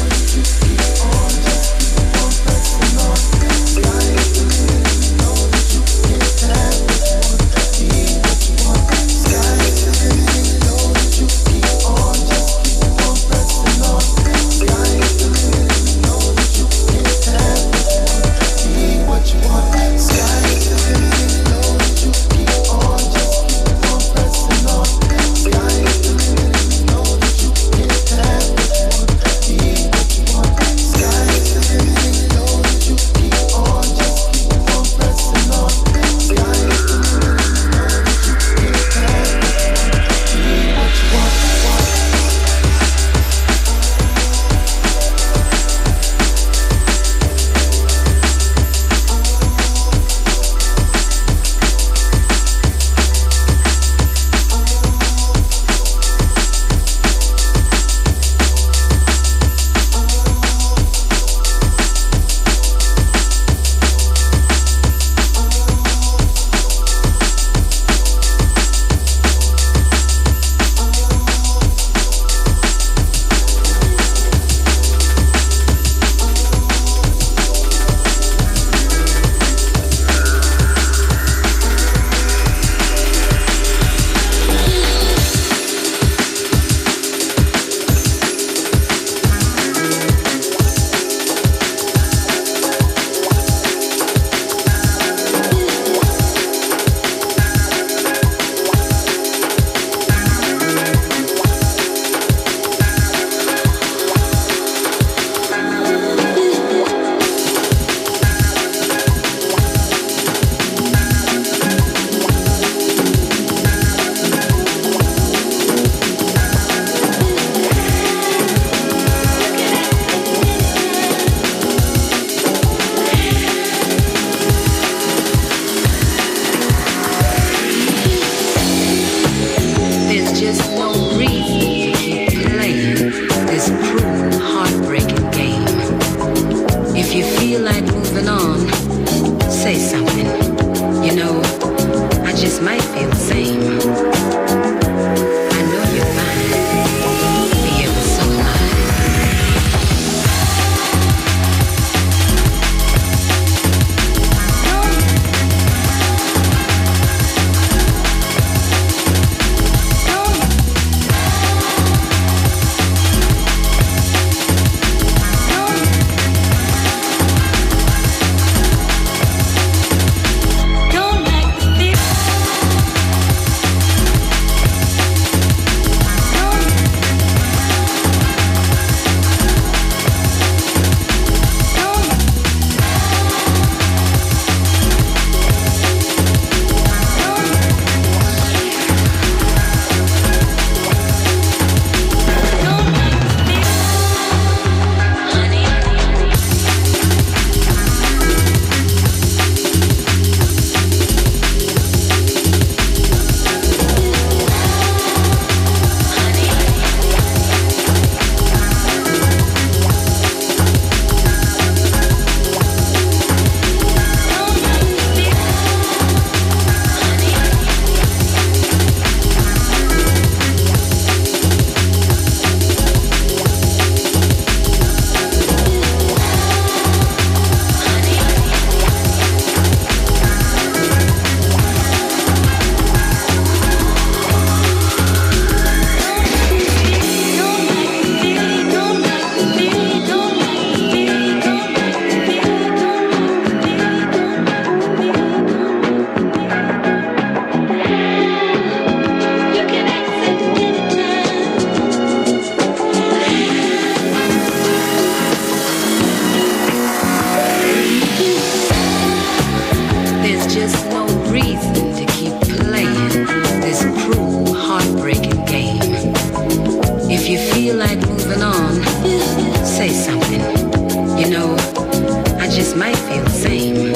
same.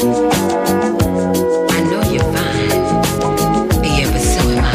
I know you're fine. Yeah, but so am I.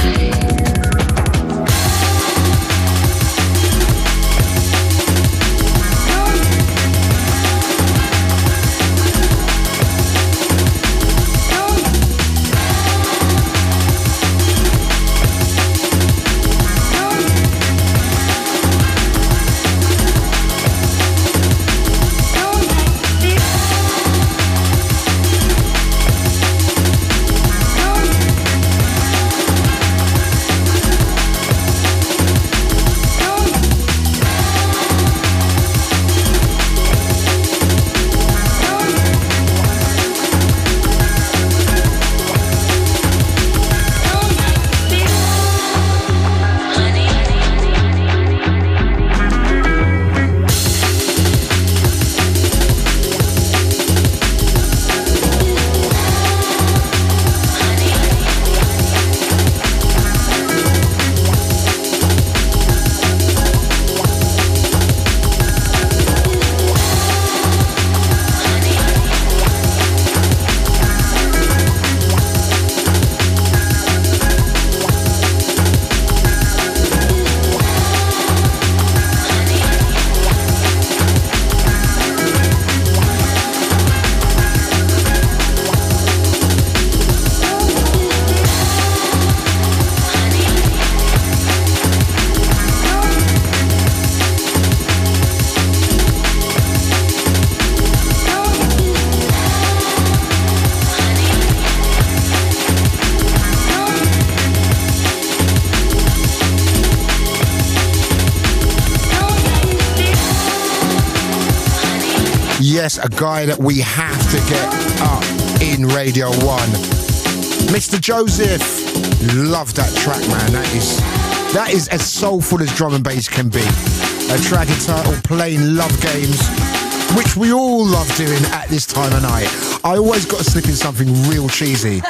Yes, a guy that we have to get up in Radio 1. Mr. Joseph. Love that track, man. That is as soulful as drum and bass can be. A track entitled Playing Love Games, which we all love doing at this time of night. I always got to slip in something real cheesy.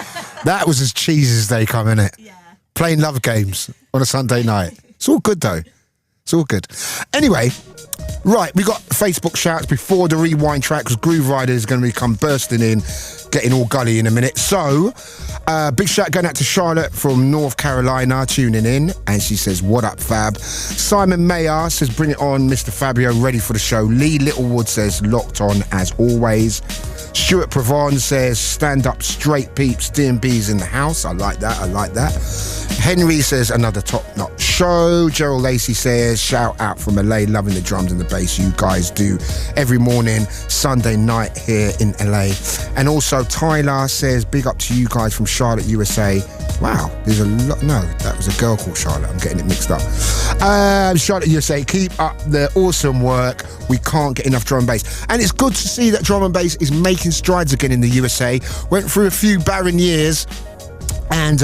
That was as cheesy as they come, innit? Yeah. Playing love games on a Sunday night. It's all good, though. It's all good. Anyway, right, we got Facebook shouts before the rewind track because Grooverider is going to come bursting in, getting all gully in a minute. So, big shout going out to Charlotte from North Carolina tuning in, and she says, what up, Fab? Simon Mayer says, bring it on, Mr. Fabio, ready for the show. Lee Littlewood says, locked on as always. Stuart Provon says, stand up straight peeps, D&B's in the house. I like that. Henry says, another top-notch show. Gerald Lacey says, shout out from LA, loving the drums and the bass you guys do every morning, Sunday night here in LA. And also Tyler says, big up to you guys from Charlotte, USA. Wow, there's a lot. No, that was a girl called Charlotte. I'm getting it mixed up. Charlotte USA, keep up the awesome work. We can't get enough drum and bass. And it's good to see that drum and bass is making strides again in the USA. Went through a few barren years, and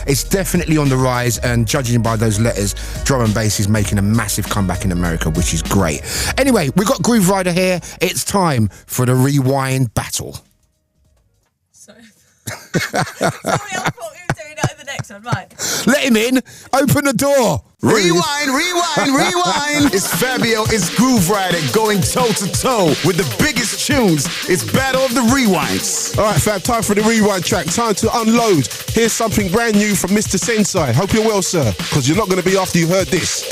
it's definitely on the rise, and judging by those letters, drum and bass is making a massive comeback in America, which is great. Anyway, we've got Grooverider here. It's time for the rewind battle. Sorry, I thought we were doing that in the next one, right? Let him in. Open the door. Rewind. It's Fabio, it's Grooverider going toe-to-toe with the biggest tunes. It's Battle of the Rewinds. All right, Fab, time for the rewind track. Time to unload. Here's something brand new from Mr. Sensai. Hope you're well, sir, because you're not going to be after you heard this.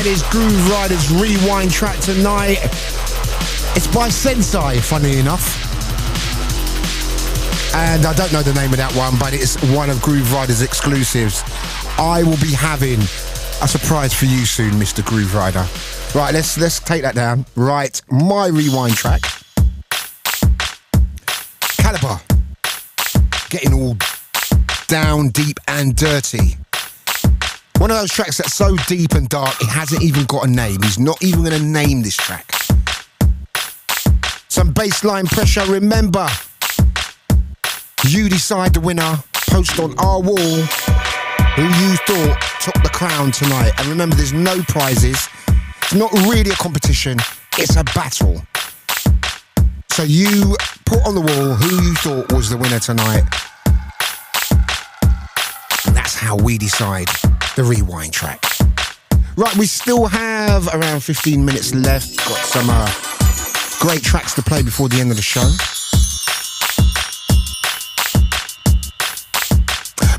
That is Grooverider's rewind track tonight. It's by Sensai, funny enough. And I don't know the name of that one, but it's one of Grooverider's exclusives. I will be having a surprise for you soon, Mr. Grooverider. Right, let's take that down. Right, my rewind track. Caliber. Getting all down, deep and dirty. One of those tracks that's so deep and dark, it hasn't even got a name. He's not even going to name this track. Some bassline pressure. Remember, you decide the winner. Post on our wall who you thought took the crown tonight. And remember, there's no prizes. It's not really a competition. It's a battle. So you put on the wall who you thought was the winner tonight. And that's how we decide the rewind track. Right, we still have around 15 minutes left. Got some great tracks to play before the end of the show.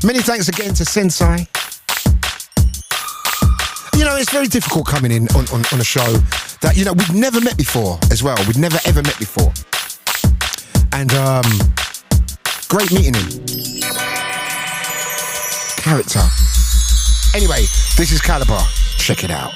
Many thanks again to Sensai. You know, it's very difficult coming in on a show that, you know, we've never met before as well. We've never ever met before. And great meeting him. Character. Anyway, this is Caliber. Check it out.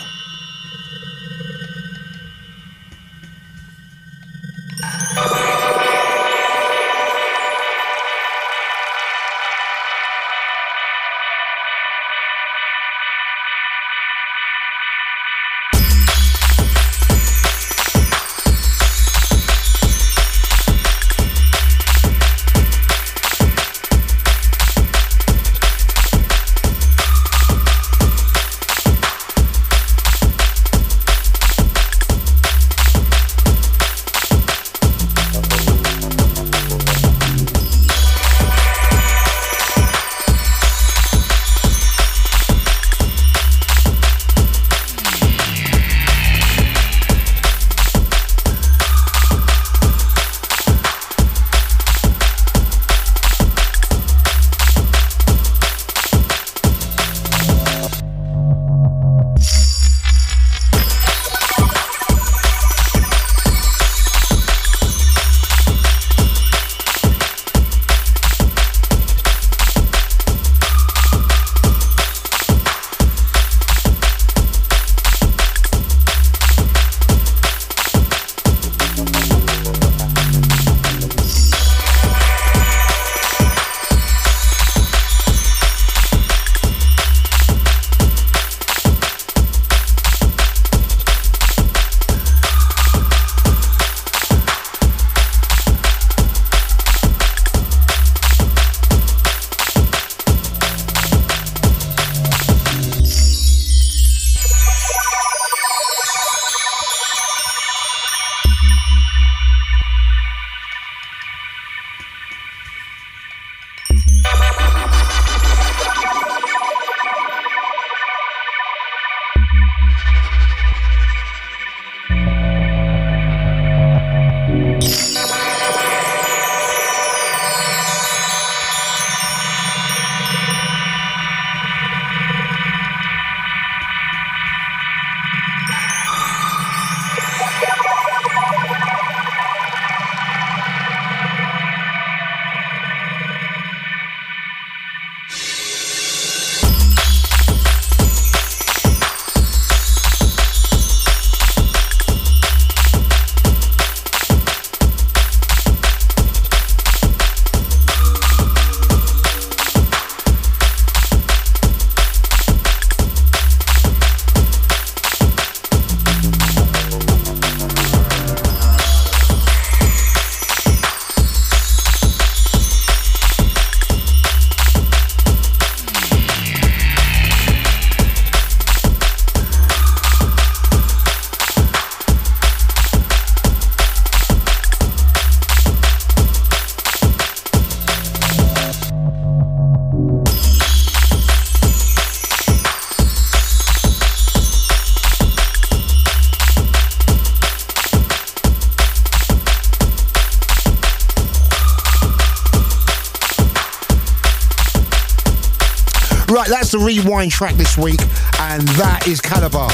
Right, that's the rewind track this week, and that is Caliber.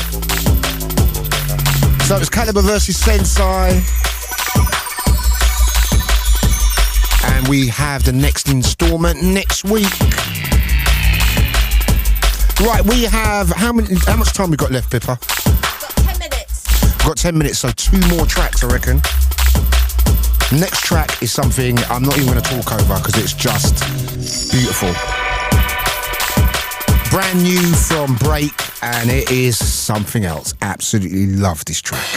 So it's Caliber versus Sensai. And we have the next installment next week. Right, we have, how much time we got left, Pippa? Got 10 minutes. Got 10 minutes, so 2 more tracks, I reckon. Next track is something I'm not even going to talk over because it's just beautiful. Brand new from Break, and it is something else. Absolutely love this track.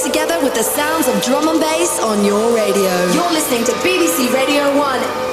Together with the sounds of drum and bass on your radio. You're listening to BBC Radio 1.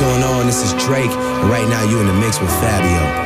going on? This is Drake, and right now you in the mix with Fabio.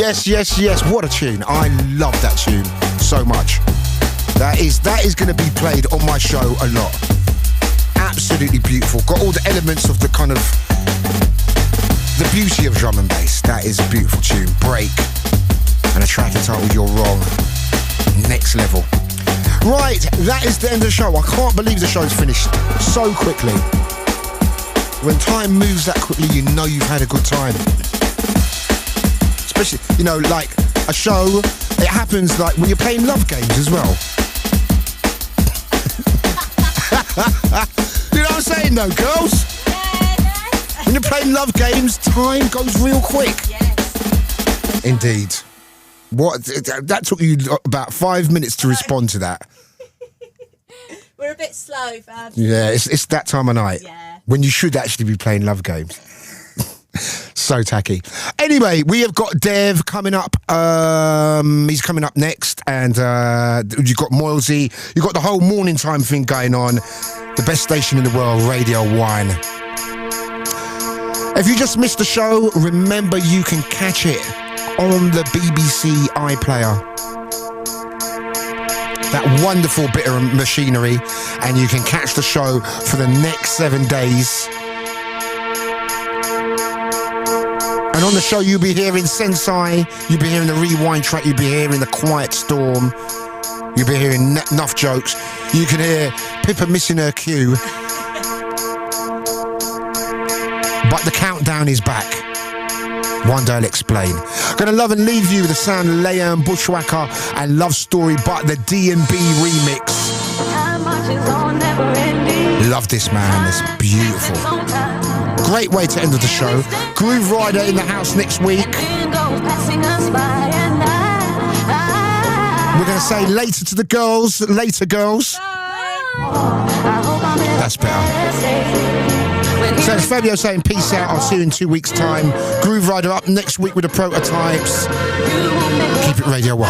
Yes. What a tune. I love that tune so much. That is going to be played on my show a lot. Absolutely beautiful. Got all the elements of the kind of the beauty of drum and bass. That is a beautiful tune. Break. And a track entitled You're Wrong. Next level. Right, that is the end of the show. I can't believe the show's finished so quickly. When time moves that quickly, you know you've had a good time. Especially, you know, like a show, it happens like when you're playing love games as well. You know what I'm saying though, girls? When you're playing love games, time goes real quick. Yes. Indeed. What? That took you about 5 minutes to respond to that. We're a bit slow, Fab. Yeah, it's that time of night. Yeah. When you should actually be playing love games. So tacky. Anyway, we have got Dev coming up. He's coming up next. And you've got Moilsey. You've got the whole morning time thing going on. The best station in the world, Radio 1. If you just missed the show, remember you can catch it on the BBC iPlayer. That wonderful bit of machinery. And you can catch the show for the next 7 days. And on the show, you'll be hearing Sensei, you'll be hearing the Rewind track, you'll be hearing the Quiet Storm, you'll be hearing Enough Jokes. You can hear Pippa missing her cue. But the countdown is back. One day I'll explain. Gonna love and leave you with the sound of Leon Bushwhacker and Love Story, but the D&B remix. Love this, man. It's beautiful. Great way to end the show. Grooverider in the house next week. We're going to say later to the girls. Later, girls. That's better. So it's Fabio saying peace out. I'll see you in 2 weeks' time. Grooverider up next week with the prototypes. Keep it Radio 1.